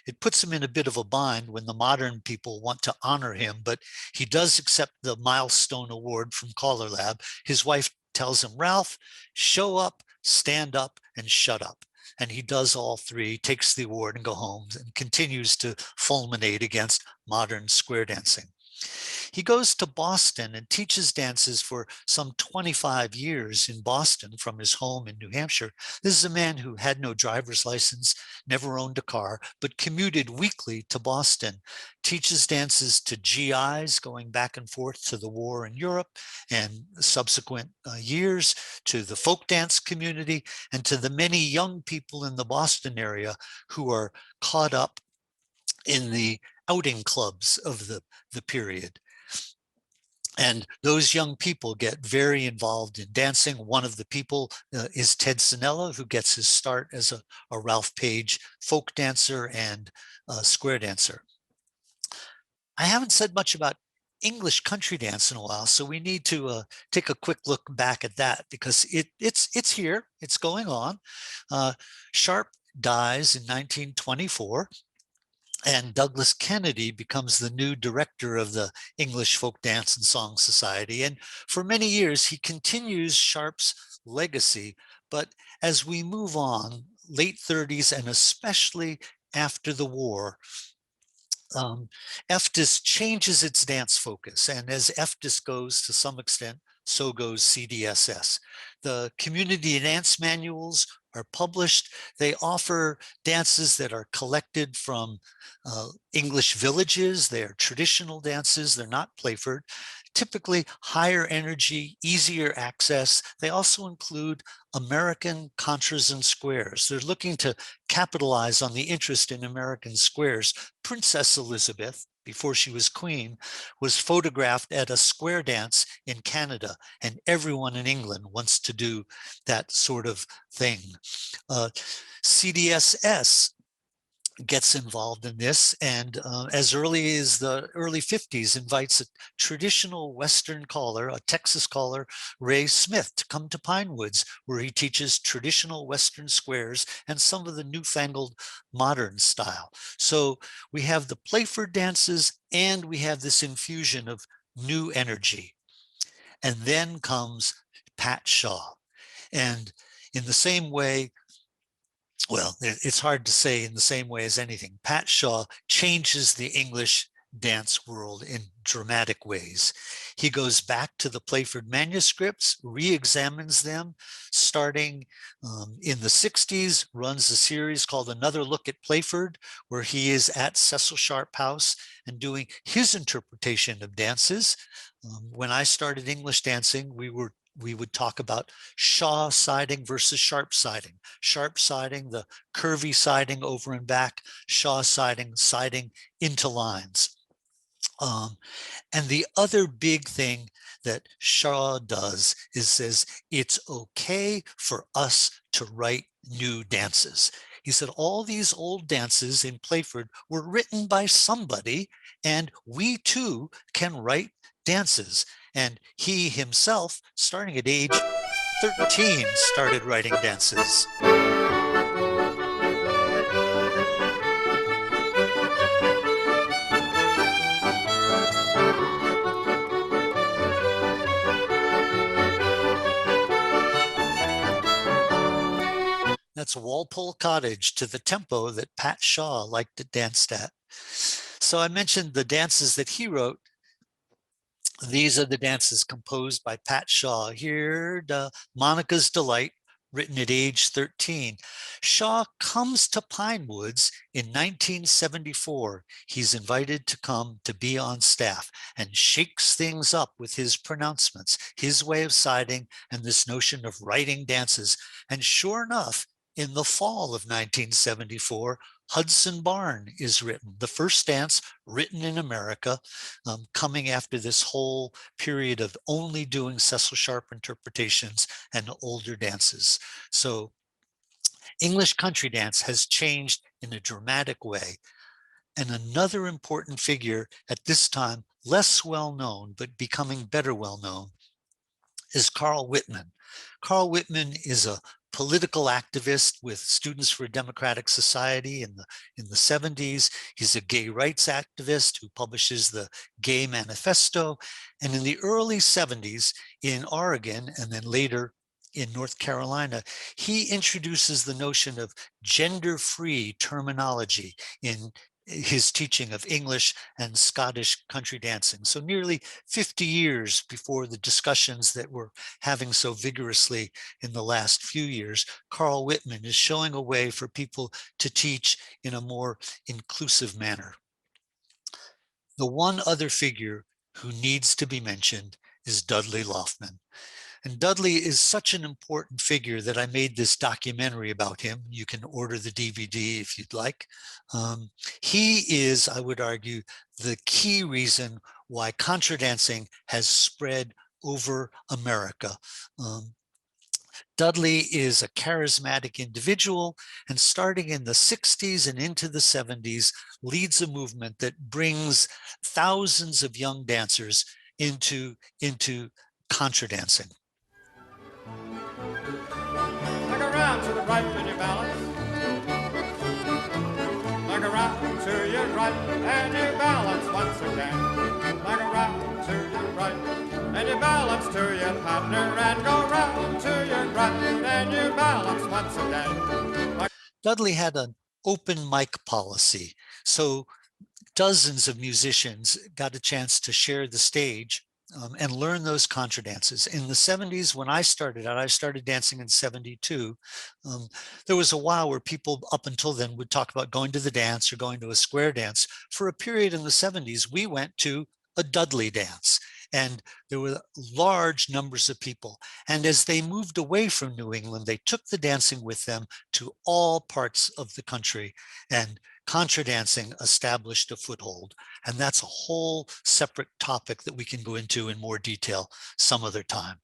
It puts him in a bit of a bind when the modern people want to honor him, but he does accept the Milestone Award from Collar Lab. His wife tells him, Ralph, show up, stand up, and shut up. And he does all three, takes the award and go home, and continues to fulminate against modern square dancing. He goes to Boston and teaches dances for some 25 years in Boston from his home in New Hampshire. This is a man who had no driver's license, never owned a car, but commuted weekly to Boston, teaches dances to GIs going back and forth to the war in Europe and subsequent years, to the folk dance community, and to the many young people in the Boston area who are caught up in the outing clubs of the period. And those young people get very involved in dancing. One of the people is Ted Sinella, who gets his start as a Ralph Page folk dancer and square dancer. I haven't said much about English country dance in a while, so we need to take a quick look back at that, because it's here, it's going on. Sharp dies in 1924. And Douglas Kennedy becomes the new director of the English Folk Dance and Song Society. And for many years, he continues Sharp's legacy. But as we move on, late 30s, and especially after the war, FDIS changes its dance focus. And as FDIS goes to some extent, so goes CDSS. The community dance manuals are published. They offer dances that are collected from English villages. They're traditional dances. They're not Playford. Typically higher energy, easier access. They also include American Contras and squares. They're looking to capitalize on the interest in American squares. Princess Elizabeth, before she was queen, was photographed at a square dance in Canada, and everyone in England wants to do that sort of thing. CDSS gets involved in this, and as early as the early 50s invites a traditional Western caller, a Texas caller, Ray Smith, to come to Pinewoods, where he teaches traditional Western squares and some of the newfangled modern style. So we have the Playford dances, and we have this infusion of new energy. And then comes Pat Shaw. And in the same way, well, it's hard to say in the same way as anything, Pat Shaw changes the English dance world in dramatic ways. He goes back to the Playford manuscripts, re-examines them, starting in the 60s, runs a series called Another Look at Playford, where he is at Cecil Sharp House and doing his interpretation of dances. When I started English dancing, we would talk about Shaw siding versus Sharp siding. Sharp siding, the curvy siding over and back, Shaw siding into lines. And the other big thing that Shaw does is says, it's okay for us to write new dances. He said, all these old dances in Playford were written by somebody, and we too can write dances. And he himself, starting at age 13, started writing dances. That's Walpole Cottage to the tempo that Pat Shaw liked to dance at. So I mentioned the dances that he wrote. These are the dances composed by Pat Shaw. Here, Monica's Delight, written at age 13. Shaw comes to Pinewoods in 1974. He's invited to come to be on staff and shakes things up with his pronouncements, his way of siding, and this notion of writing dances. And sure enough, in the fall of 1974, Hudson Barn is written, the first dance written in America, coming after this whole period of only doing Cecil Sharp interpretations and older dances. So English country dance has changed in a dramatic way. And another important figure at this time, less well known, but becoming better well known, is Carl Whitman. Carl Whitman is a political activist with Students for a Democratic Society in the 70s. He's a gay rights activist who publishes the Gay Manifesto. And in the early 70s in Oregon, and then later in North Carolina, he introduces the notion of gender-free terminology in his teaching of English and Scottish country dancing. So nearly 50 years before the discussions that we're having so vigorously in the last few years, Carl Whitman is showing a way for people to teach in a more inclusive manner. The one other figure who needs to be mentioned is Dudley Loftman. And Dudley is such an important figure that I made this documentary about him. You can order the DVD if you'd like. He is, I would argue, the key reason why contradancing has spread over America. Dudley is a charismatic individual, and starting in the 60s and into the 70s, leads a movement that brings thousands of young dancers into contradancing. Leg around to the right when you balance. Leg around to your right and you balance once again. Leg around to your right and you balance to your partner and go round to your right and you balance once again. Dudley had an open mic policy, so dozens of musicians got a chance to share the stage and learn those contradances. In the 70s, when I started out, I started dancing in 72. There was a while where people up until then would talk about going to the dance or going to a square dance. For a period in the 70s, we went to a Dudley dance, and there were large numbers of people. And as they moved away from New England, they took the dancing with them to all parts of the country, and contradancing established a foothold. And that's a whole separate topic that we can go into in more detail some other time.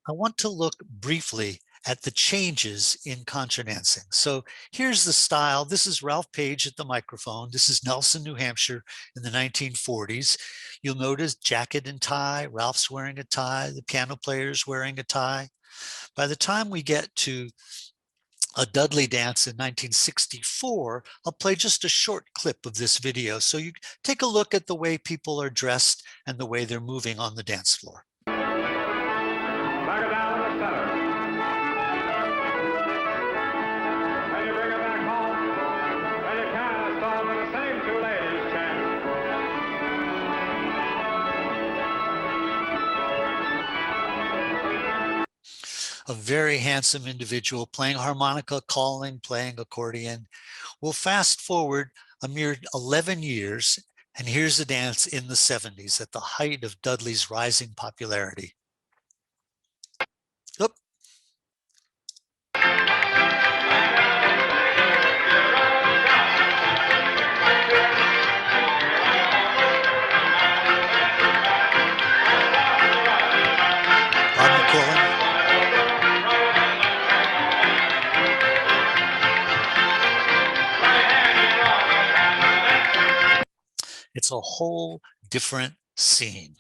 I want to look briefly at the changes in contradancing. So here's the style. This is Ralph Page at the microphone. This is Nelson, New Hampshire in the 1940s. You'll notice jacket and tie. Ralph's wearing a tie. The piano player's wearing a tie. By the time we get to a Dudley dance in 1964, I'll play just a short clip of this video so you take a look at the way people are dressed and the way they're moving on the dance floor. Back it down in the center. And you bring it back home. And you cast on with the same two ladies chant. A very handsome individual playing harmonica, calling, playing accordion. We'll fast forward a mere 11 years, and here's a dance in the 70s at the height of Dudley's rising popularity. Oop. It's a whole different scene.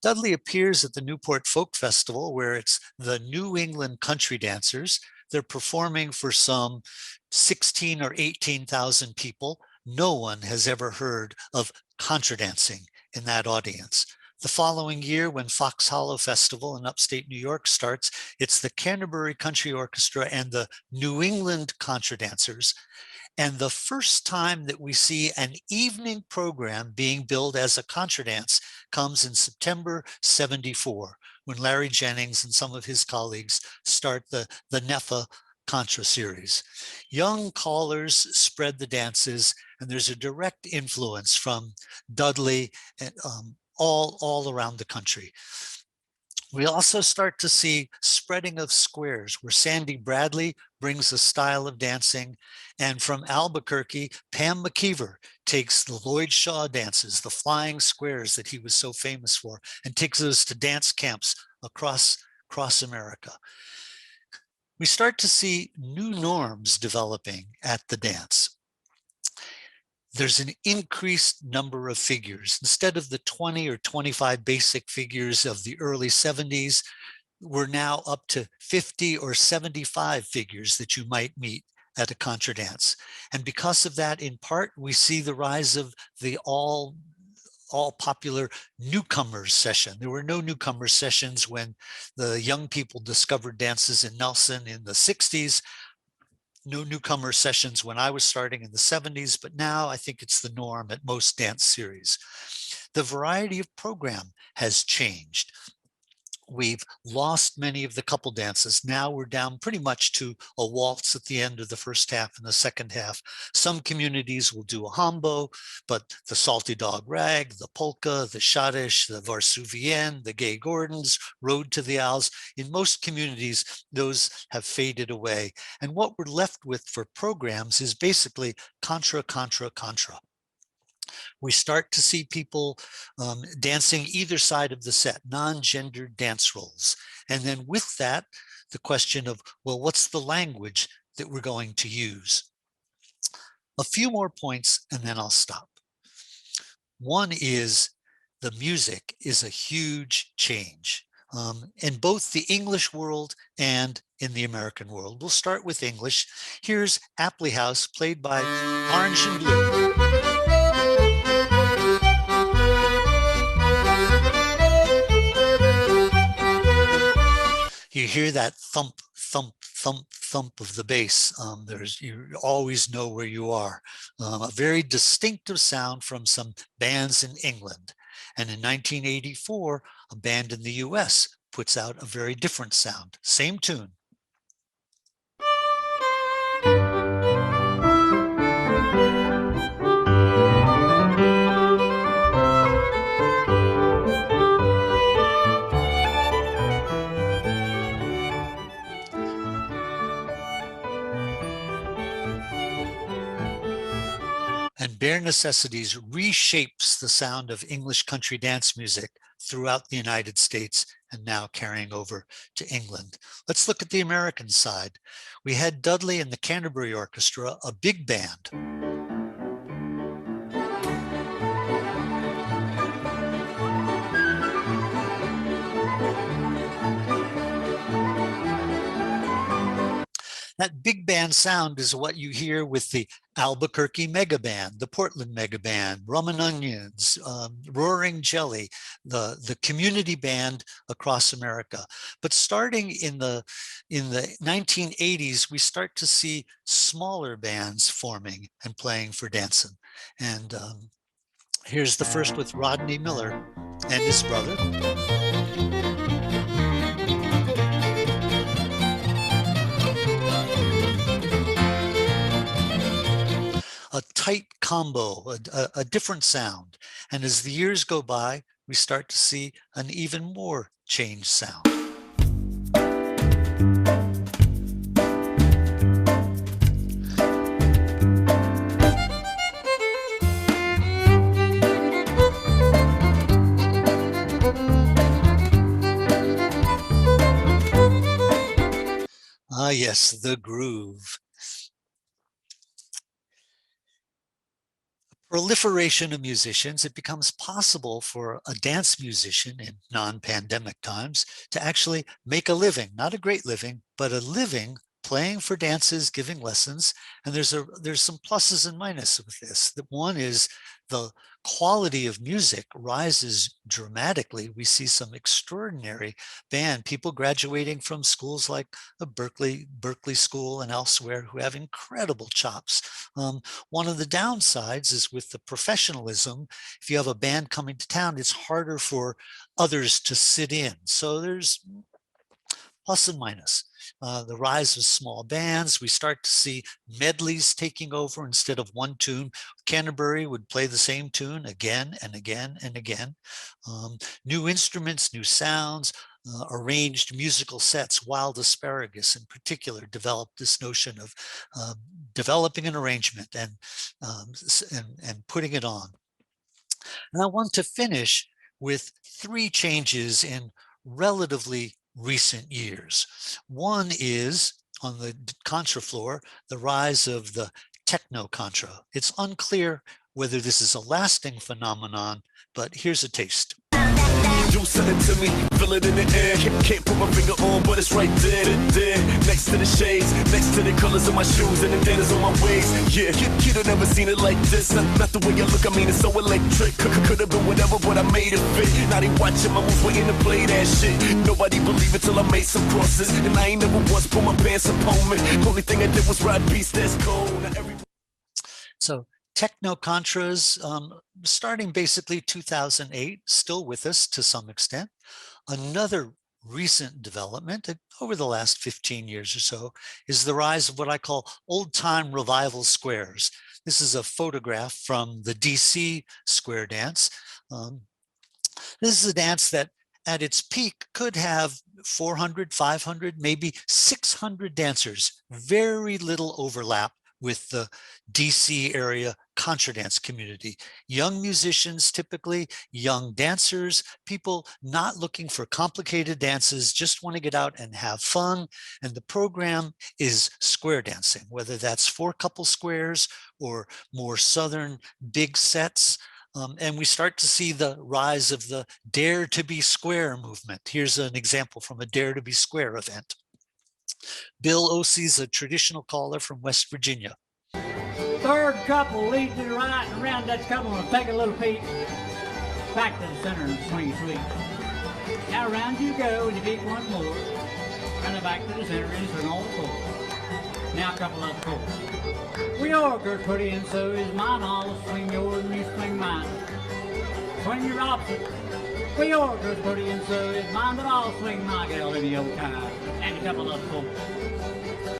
Dudley appears at the Newport Folk Festival, where it's the New England country dancers. They're performing for some 16 or 18,000 people. No one has ever heard of contradancing in that audience. The following year, when Fox Hollow Festival in upstate New York starts, it's the Canterbury Country Orchestra and the New England Contradancers. And the first time that we see an evening program being billed as a contradance comes in September 74, when Larry Jennings and some of his colleagues start the NEFA Contra series. Young callers spread the dances, and there's a direct influence from Dudley and all around the country. We also start to see spreading of squares, where Sandy Bradley brings a style of dancing, and from Albuquerque, Pam McKeever takes the Lloyd Shaw dances, the flying squares that he was so famous for, and takes those to dance camps across America. We start to see new norms developing at the dance. There's an increased number of figures. Instead of the 20 or 25 basic figures of the early 70s, we're now up to 50 or 75 figures that you might meet at a Contradance. And because of that, in part, we see the rise of the all popular newcomers session. There were no newcomers sessions when the young people discovered dances in Nelson in the 60s. No newcomer sessions when I was starting in the 70s, but now I think it's the norm at most dance series. The variety of program has changed. We've lost many of the couple dances. Now we're down pretty much to a waltz at the end of the first half and the second half. Some communities will do a hambo, but the Salty Dog Rag, the polka, the schottisch, the Varsuvien, the Gay Gordons, Road to the Owls, in most communities, those have faded away. And what we're left with for programs is basically Contra, Contra, Contra. We start to see people dancing either side of the set, non-gendered dance roles. And then with that, the question of, well, what's the language that we're going to use? A few more points and then I'll stop. One is the music is a huge change in both the English world and in the American world. We'll start with English. Here's Apley House, played by Orange and Blue. You hear that thump, thump, thump, thump of the bass. You always know where you are. A very distinctive sound from some bands in England. And in 1984, a band in the US puts out a very different sound. Same tune. And Bare Necessities reshapes the sound of English country dance music throughout the United States and now carrying over to England. Let's look at the American side. We had Dudley and the Canterbury Orchestra, a big band. That big band sound is what you hear with the Albuquerque Mega Band, the Portland Mega Band, Rum and Onions, Roaring Jelly, the community band across America. But starting in the 1980s, we start to see smaller bands forming and playing for dancing. And here's the first with Rodney Miller and his brother. A tight combo, a different sound. And as the years go by, we start to see an even more changed sound. Ah, yes, the groove. Proliferation of musicians, it becomes possible for a dance musician in non-pandemic times to actually make a living, not a great living, but a living playing for dances, giving lessons. And there's some pluses and minuses with this. The one is the quality of music rises dramatically. We see some extraordinary band, people graduating from schools like the Berkeley School and elsewhere who have incredible chops. One of the downsides is with the professionalism. If you have a band coming to town, it's harder for others to sit in. So there's plus and minus. The rise of small bands, we start to see medleys taking over instead of one tune. Canterbury would play the same tune again and again and again. New instruments, new sounds, arranged musical sets. Wild Asparagus in particular developed this notion of developing an arrangement and putting it on. And I want to finish with 3 changes in relatively recent years. One is on the Contra floor, the rise of the techno Contra. It's unclear whether this is a lasting phenomenon, but here's a taste. Do something to me, feel it in the air. Can't put my finger on, but it's right there, there. Next to the shades, next to the colors of my shoes and the denters on my waist. Yeah, kid have never seen it like this. Not the way you look, I mean it's so electric. Could have been whatever, but I made it fit. Now they watching my moves, waiting to play that shit. Nobody believe it till I made some crosses, and I ain't never once put my pants upon me. Only thing I did was ride beats that's cold. So techno Contras, starting basically 2008, still with us to some extent. Another recent development over the last 15 years or so is the rise of what I call old time revival squares. This is a photograph from the DC square dance. This is a dance that at its peak could have 400, 500, maybe 600 dancers, very little overlap with the DC area Contradance community. Young musicians, typically young dancers, people not looking for complicated dances, just want to get out and have fun. And the program is square dancing, whether that's 4-couple squares or more Southern big sets. And we start to see the rise of the Dare to be Square movement. Here's an example from a Dare to be Square event. Bill Osie's a traditional caller from West Virginia. Third couple lead to the right and around that couple will take a little peek back to the center and swing sweet. Now around you go and you beat once more. Run it back to the center and swing all the four. Now a couple of the four. We all go pretty and so is mine. I'll swing yours and you swing mine. Swing your opposite. We all go pretty and so is mine, but I'll swing my gal any old time. And a couple of the four.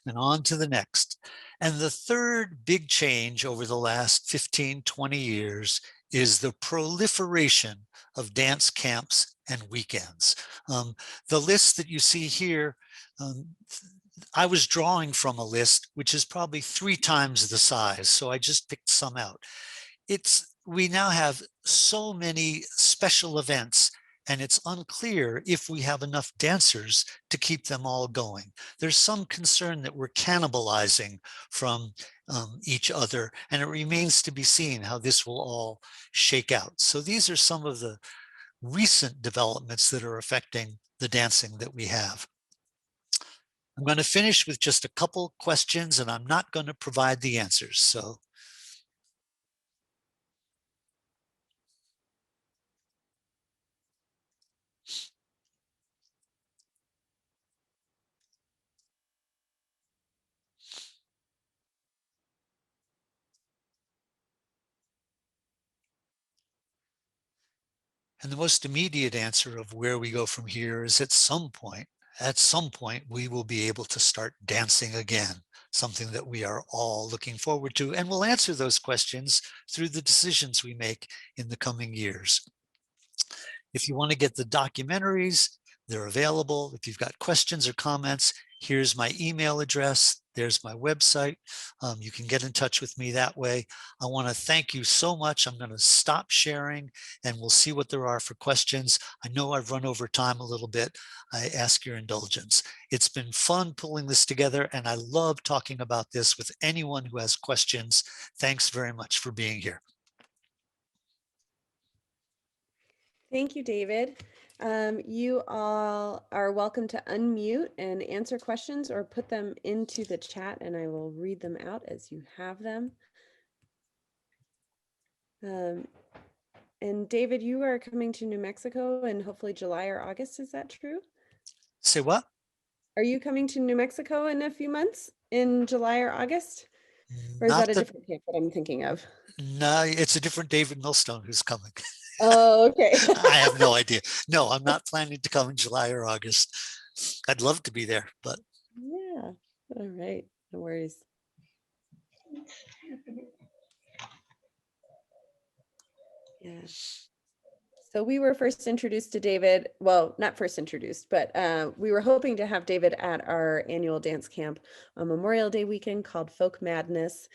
And on to the next. And the third big change over the last 15, 20 years is the proliferation of dance camps and weekends. The list that you see here, I was drawing from a list which is probably 3 times the size, so I just picked some out. We now have so many special events, and it's unclear if we have enough dancers to keep them all going. There's some concern that we're cannibalizing from each other, and it remains to be seen how this will all shake out. So these are some of the recent developments that are affecting the dancing that we have. I'm going to finish with just a couple questions, and I'm not going to provide the answers. So and the most immediate answer of where we go from here is at some point, we will be able to start dancing again, something that we are all looking forward to. And we'll answer those questions through the decisions we make in the coming years. If you want to get the documentaries, they're available. If you've got questions or comments, here's my email address. There's my website. You can get in touch with me that way. I want to thank you so much. I'm going to stop sharing and we'll see what there are for questions. I know I've run over time a little bit. I ask your indulgence. It's been fun pulling this together, and I love talking about this with anyone who has questions. Thanks very much for being here. Thank you, David. You all are welcome to unmute and answer questions or put them into the chat, and I will read them out as you have them. And David, you are coming to New Mexico in hopefully July or August. Is that true? Say what? Are you coming to New Mexico in a few months in July or August? Or is that a different camp that I'm thinking of? No, it's a different David Millstone who's coming. Oh, okay. I have no idea. No, I'm not planning to come in July or August. I'd love to be there, but. Yeah, all right, no worries. Yeah. So we were first introduced to David, well, not first introduced, but we were hoping to have David at our annual dance camp on Memorial Day weekend called FolkMADS,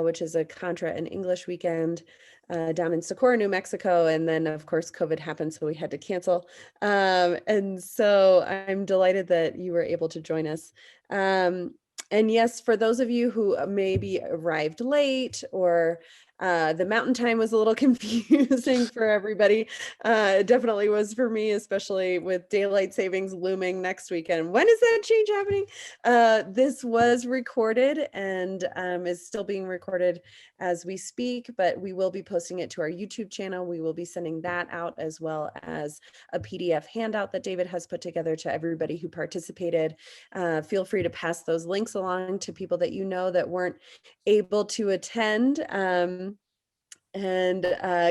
which is a Contra and English weekend down in Socorro, New Mexico. And then of course, COVID happened, so we had to cancel. And so I'm delighted that you were able to join us. And yes, for those of you who maybe arrived late or the mountain time was a little confusing for everybody. It definitely was for me, especially with daylight savings looming next weekend. When is that change happening? This was recorded and is still being recorded as we speak, but we will be posting it to our YouTube channel. We will be sending that out as well as a PDF handout that David has put together to everybody who participated. Feel free to pass those links along to people that you know that weren't able to attend. And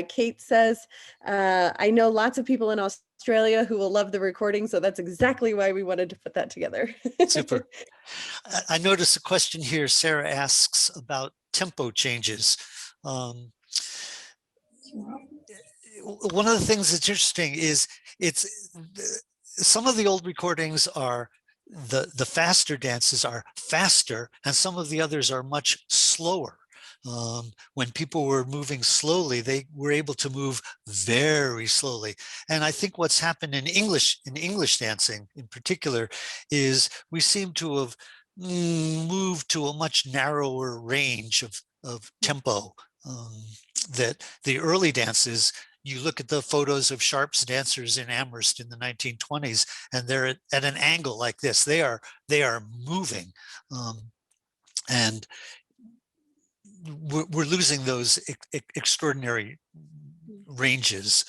Kate says, I know lots of people in Australia who will love the recording, so that's exactly why we wanted to put that together. Super. I noticed a question here. Sarah asks about tempo changes. One of the things that's interesting is some of the old recordings are the faster dances are faster, and some of the others are much slower. When people were moving slowly, they were able to move very slowly. And I think what's happened in English dancing in particular is we seem to have moved to a much narrower range of tempo. That the early dances, you look at the photos of Sharpe's dancers in Amherst in the 1920s, and they're at an angle like this. They are moving, and we're losing those extraordinary ranges.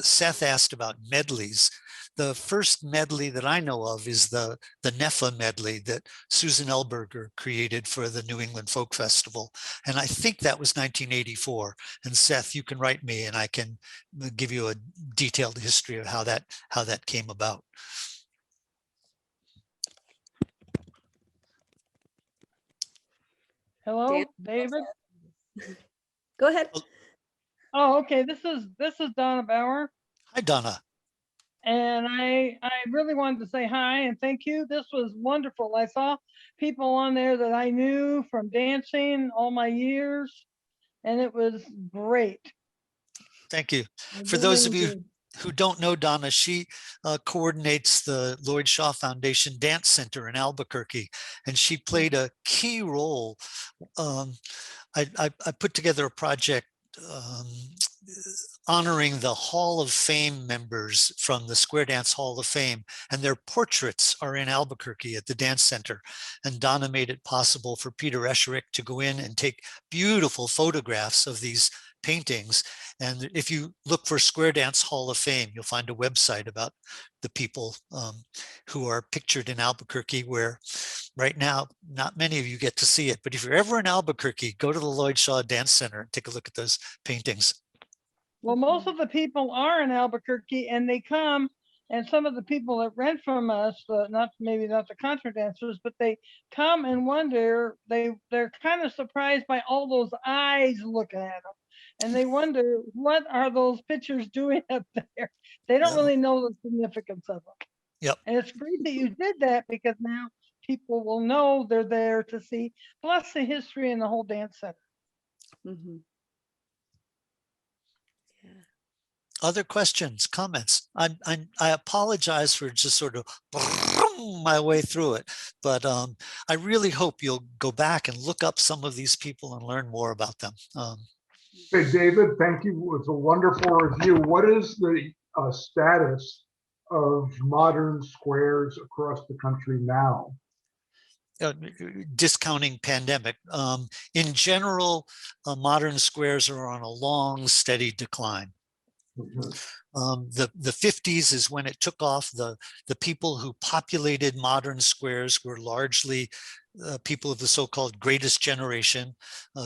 Seth asked about medleys. The first medley that I know of is the Neffa medley that Susan Elberger created for the New England Folk Festival. And I think that was 1984. And Seth, you can write me and I can give you a detailed history of how that came about. Hello, Dan? David. Go ahead. Oh, okay. This is Donna Bauer, Hi, Donna. and I really wanted to say hi and thank you. This was wonderful. I saw people on there that I knew from dancing all my years, and it was great. Thank you. I For those of really you did. who don't know Donna, she coordinates the Lloyd Shaw Foundation Dance Center in Albuquerque, and she played a key role. I put together a project honoring the Hall of Fame members from the Square Dance Hall of Fame, and their portraits are in Albuquerque at the Dance Center. And Donna made it possible for Peter Esherick to go in and take beautiful photographs of these paintings. And if you look for Square Dance Hall of Fame, you'll find a website about the people who are pictured in Albuquerque, where right now, not many of you get to see it. But if you're ever in Albuquerque, go to the Lloyd Shaw Dance Center and take a look at those paintings. Well, most of the people are in Albuquerque, and they come, and some of the people that rent from us, maybe not the concert dancers, but they come and wonder. They're kind of surprised by all those eyes looking at them, and they wonder what are those pictures doing up there. They don't really know the significance of them. Yep. And it's great that you did that, because now people will know they're there to see, plus the history and the whole dance center. Mm-hmm. Other questions, comments? I apologize for just sort of my way through it, but I really hope you'll go back and look up some of these people and learn more about them. Hey, David, thank you. It was a wonderful review. What is the status of modern squares across the country now? Discounting pandemic. In general, modern squares are on a long, steady decline. The 50s is when it took off. The people who populated modern squares were largely people of the so-called greatest generation,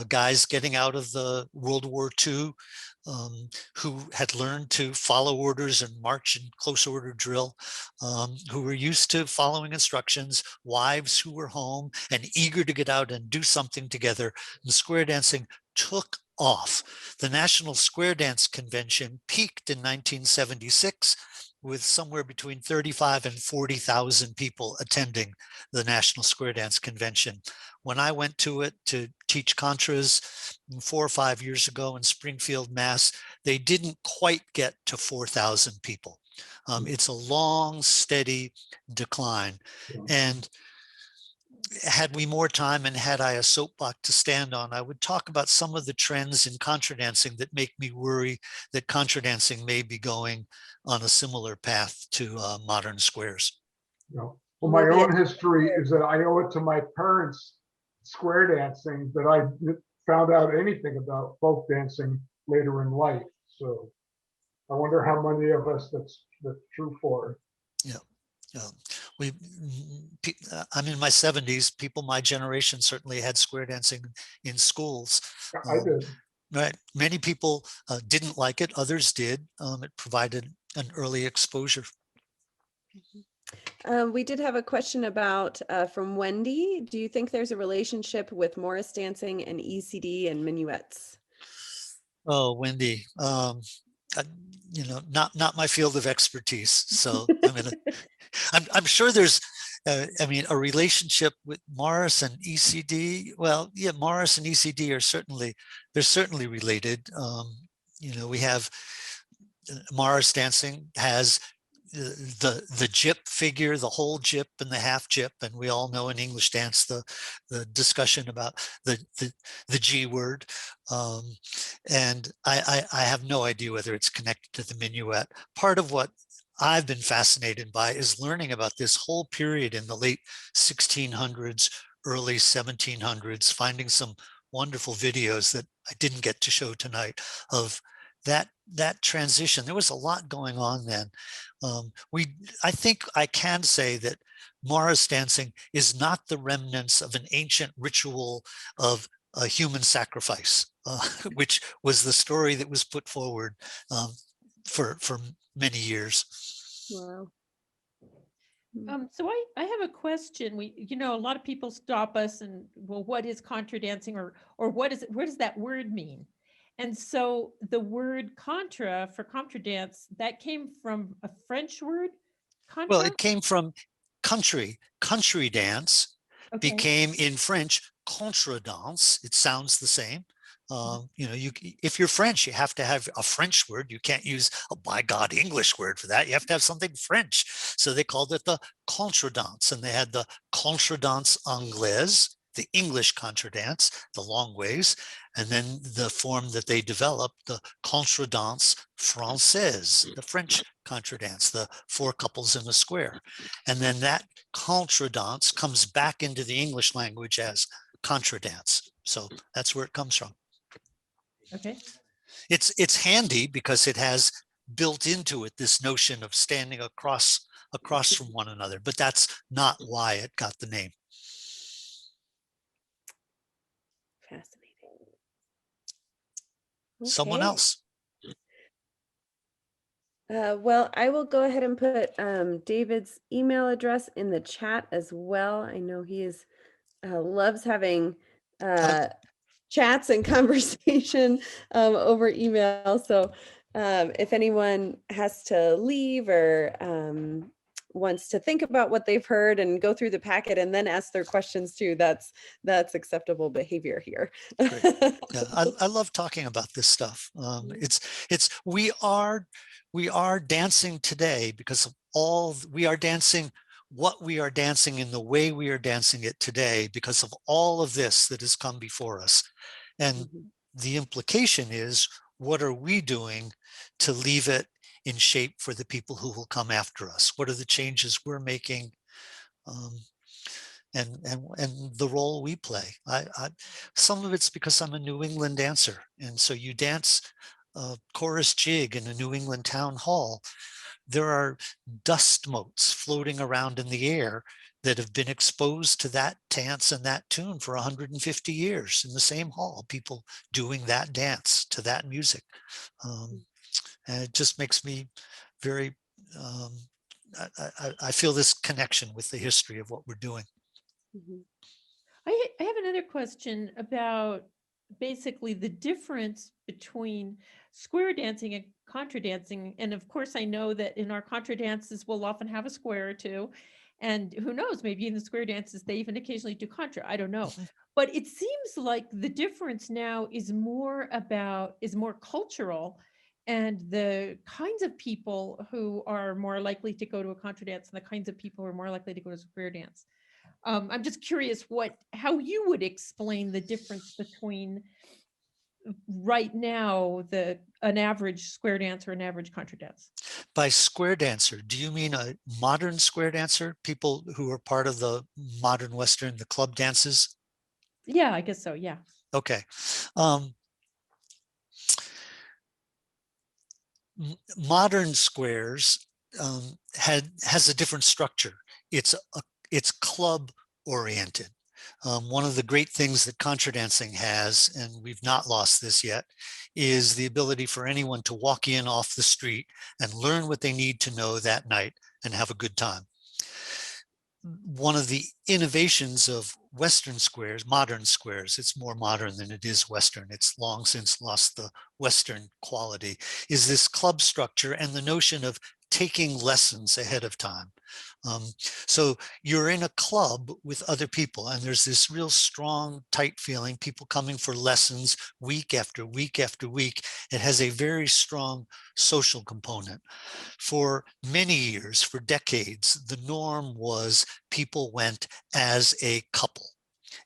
guys getting out of the World War II, who had learned to follow orders and march in close order drill, who were used to following instructions, wives who were home and eager to get out and do something together. And square dancing took off. The National Square Dance Convention peaked in 1976 with somewhere between 35 and 40,000 people attending the National Square Dance Convention. When I went to it to teach Contras 4 or 5 years ago in Springfield, Mass, they didn't quite get to 4,000 people. It's a long, steady decline. And had we more time and had I a soapbox to stand on, I would talk about some of the trends in contradancing that make me worry that contradancing may be going on a similar path to modern squares. Well, my own history is that I owe it to my parents' square dancing that I found out anything about folk dancing later in life. So I wonder how many of us that's true for. Yeah. I'm in my 70s. People my generation certainly had square dancing in schools. I did. Right. Many people didn't like it. Others did. It provided an early exposure. We did have a question about from Wendy. Do you think there's a relationship with Morris dancing and ECD and minuets? Oh, Wendy. You know, not my field of expertise. So I'm sure there's, I mean, a relationship with Morris and ECD. Well, yeah, Morris and ECD are certainly related. You know, we have Morris dancing has the jip figure, the whole jip and the half jip, and we all know in English dance the discussion about the G word, and I have no idea whether it's connected to the minuet. Part of what I've been fascinated by is learning about this whole period in the late 1600s, early 1700s, finding some wonderful videos that I didn't get to show tonight of that transition. There was a lot going on then. I think I can say that Morris dancing is not the remnants of an ancient ritual of a human sacrifice, which was the story that was put forward for many years. Wow. So I have a question. You know, a lot of people stop us and, well, what is contradancing, or what does that word mean? And so the word contra for contradance, that came from a French word? Contra? Well, it came from country dance, Okay. became in French contradance. It sounds the same. You know, if you're French, you have to have a French word. You can't use a by God English word for that. You have to have something French. So they called it the contradance, and they had the contradance anglaise, the English contradance, the long ways, and then the form that they developed, the contradance française, the French contradance, the 4 couples in a square. And then that contradance comes back into the English language as contradance. So that's where it comes from. Okay. It's handy because it has built into it this notion of standing across from one another, but that's not why it got the name. Fascinating. Someone else. Well, I will go ahead and put David's email address in the chat as well. I know he loves having chats and conversation over email. So if anyone has to leave or wants to think about what they've heard and go through the packet and then ask their questions too, that's acceptable behavior here. Yeah, I love talking about this stuff. We are dancing today because of we are dancing what we are dancing in the way we are dancing it today because of all of this that has come before us. And the implication is, what are we doing to leave it in shape for the people who will come after us? What are the changes we're making? And the role we play. Some of it's because I'm a New England dancer. And so you dance a chorus jig in a New England town hall. There are dust motes floating around in the air that have been exposed to that dance and that tune for 150 years in the same hall, people doing that dance to that music. And it just makes me very, I feel this connection with the history of what we're doing. I have another question about basically the difference between square dancing and contra dancing. And of course, I know that in our contra dances, we'll often have a square or two. And who knows, maybe in the square dances, they even occasionally do contra. I don't know. But it seems like the difference now is more cultural, and the kinds of people who are more likely to go to a contra dance and the kinds of people who are more likely to go to a square dance. I'm just curious how you would explain the difference between right now an average square dancer and average contra dance. By square dancer, do you mean a modern square dancer, people who are part of the modern Western, the club dances? Yeah, I guess so. Yeah. Okay. Modern squares has a different structure. It's club oriented. One of the great things that contra dancing has, and we've not lost this yet, is the ability for anyone to walk in off the street and learn what they need to know that night and have a good time. One of the innovations of Western squares, modern squares, it's more modern than it is Western, it's long since lost the Western quality, is this club structure and the notion of taking lessons ahead of time. So you're in a club with other people, and there's this real strong, tight feeling, people coming for lessons week after week after week. It has a very strong social component. For many years, for decades, the norm was people went as a couple,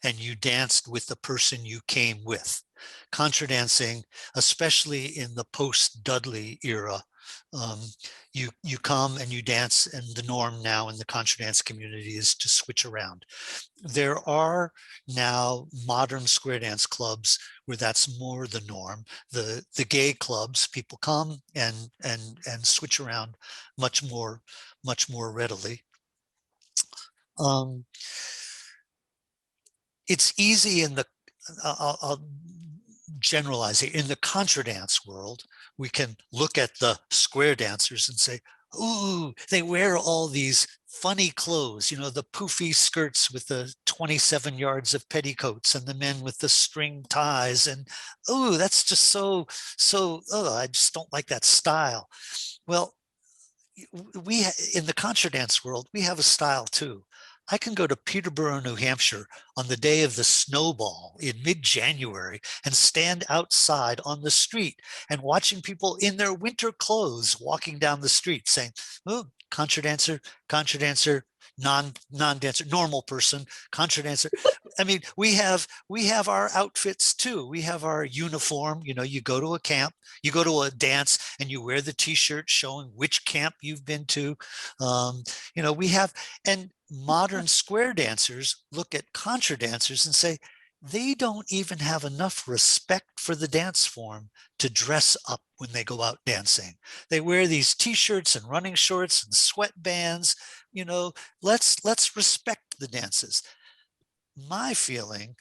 and you danced with the person you came with. Contra dancing, especially in the post-Dudley era, you come and you dance, and the norm now in the contra dance community is to switch around. There are now modern square dance clubs where that's more the norm. The gay clubs, people come and switch around much more readily. It's easy in the, I'll generalize it, in the contra dance world, we can look at the square dancers and say, ooh, they wear all these funny clothes, you know, the poofy skirts with the 27 yards of petticoats, and the men with the string ties, and oh, that's just so, oh, I just don't like that style. Well, we in the contra dance world, we have a style too. I can go to Peterborough, New Hampshire on the day of the snowball in mid-January and stand outside on the street and watching people in their winter clothes walking down the street saying, oh, contra dancer, non-dancer, normal person, contra dancer. I mean, we have our outfits too. We have our uniform. You know, you go to a camp, you go to a dance, and you wear the T-shirt showing which camp you've been to. You know, we have, and modern square dancers look at contra dancers and say, they don't even have enough respect for the dance form to dress up when they go out dancing. They wear these T-shirts and running shorts and sweatbands. You know, let's respect the dances. My feeling,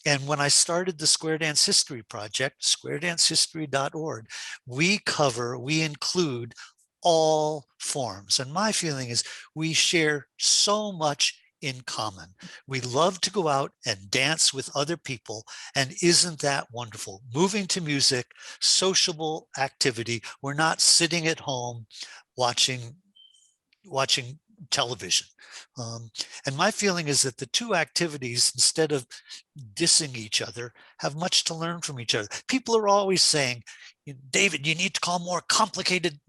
and when I started the Square Dance History Project, squaredancehistory.org, we include all forms. And my feeling is we share so much in common. We love to go out and dance with other people. And isn't that wonderful? Moving to music, sociable activity. We're not sitting at home watching television. And my feeling is that the two activities, instead of dissing each other, have much to learn from each other. People are always saying, David, you need to call more complicated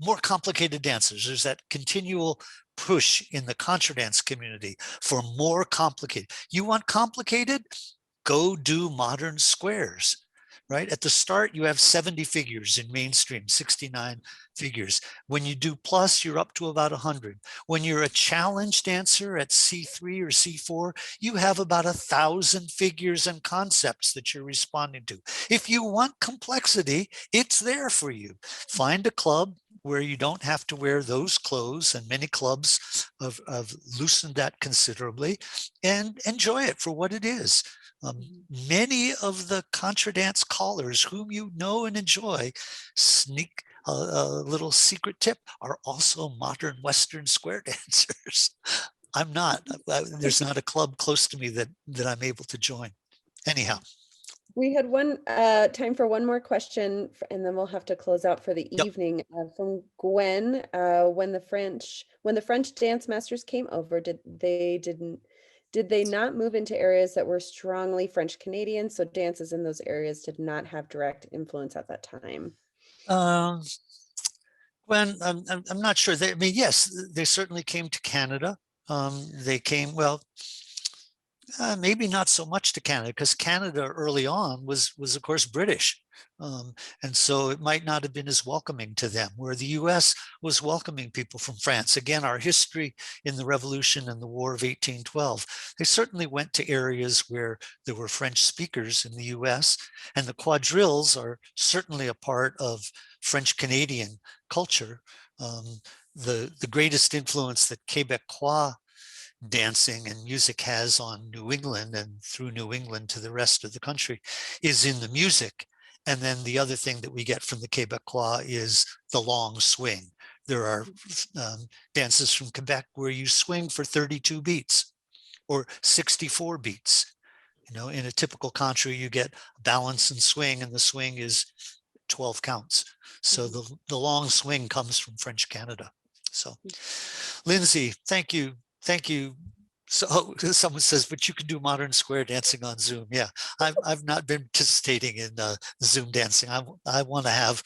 dancers. There's that continual push in the contra dance community for more complicated. You want complicated? Go do modern squares. Right? At the start, you have 70 figures in mainstream, 69 figures. When you do plus, you're up to about 100. When you're a challenge dancer at C3 or C4, you have about 1,000 figures and concepts that you're responding to. If you want complexity, it's there for you. Find a club where you don't have to wear those clothes, and many clubs have loosened that considerably, and enjoy it for what it is. Many of the contra dance callers whom you know and enjoy, sneak a little secret tip, are also modern Western square dancers. I'm not. There's not a club close to me that I'm able to join. Anyhow. We had one time for one more question, and then we'll have to close out for the Yep. evening. From Gwen, when the French dance masters came over, did they not move into areas that were strongly French Canadian? So dances in those areas did not have direct influence at that time. Gwen, I'm not sure. I mean, yes, they certainly came to Canada. They came, well, maybe not so much to Canada, because Canada early on was of course British. And so it might not have been as welcoming to them, where the US was welcoming people from France. Again, our history in the Revolution and the War of 1812, they certainly went to areas where there were French speakers in the US, and the quadrilles are certainly a part of French Canadian culture. The greatest influence that Quebecois dancing and music has on New England and through New England to the rest of the country is in the music. And then the other thing that we get from the Quebecois is the long swing. There are dances from Quebec where you swing for 32 beats or 64 beats. You know, in a typical contra, you get balance and swing, and the swing is 12 counts. So the long swing comes from French Canada. So Lindsay, thank you. Thank you. So someone says, but you can do modern square dancing on Zoom. Yeah, I've not been participating in Zoom dancing. I want to have,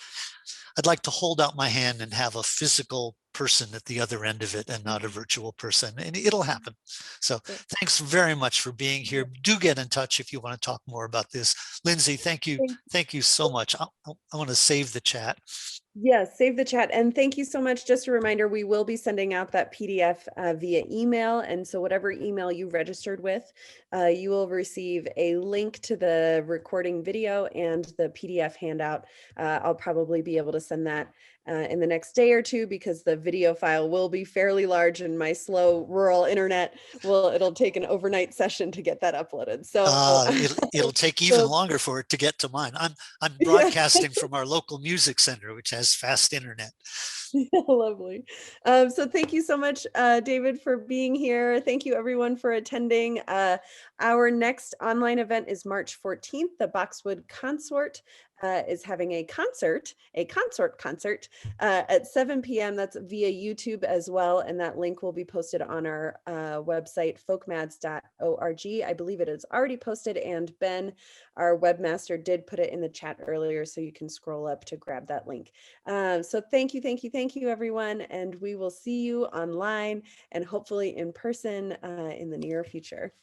I'd like to hold out my hand and have a physical person at the other end of it and not a virtual person, and it'll happen. So thanks very much for being here. Do get in touch if you want to talk more about this. Lindsay, thank you. Thank you so much. I want to save the chat. Yes, save the chat. And thank you so much. Just a reminder, we will be sending out that PDF via email. And so whatever email you registered with, you will receive a link to the recording video and the PDF handout. I'll probably be able to send that in the next day or two, because the video file will be fairly large and my slow rural internet it'll take an overnight session to get that uploaded. So it'll take even longer for it to get to mine. I'm broadcasting from our local music center, which has fast internet. Lovely. So thank you so much, David, for being here. Thank you everyone for attending. Our next online event is March 14th. The Boxwood Consort is having a consort at 7 p.m. That's via YouTube as well. And that link will be posted on our website, folkmads.org. I believe it is already posted, and Ben, our webmaster, did put it in the chat earlier, so you can scroll up to grab that link. So thank you, everyone. And we will see you online and hopefully in person in the near future.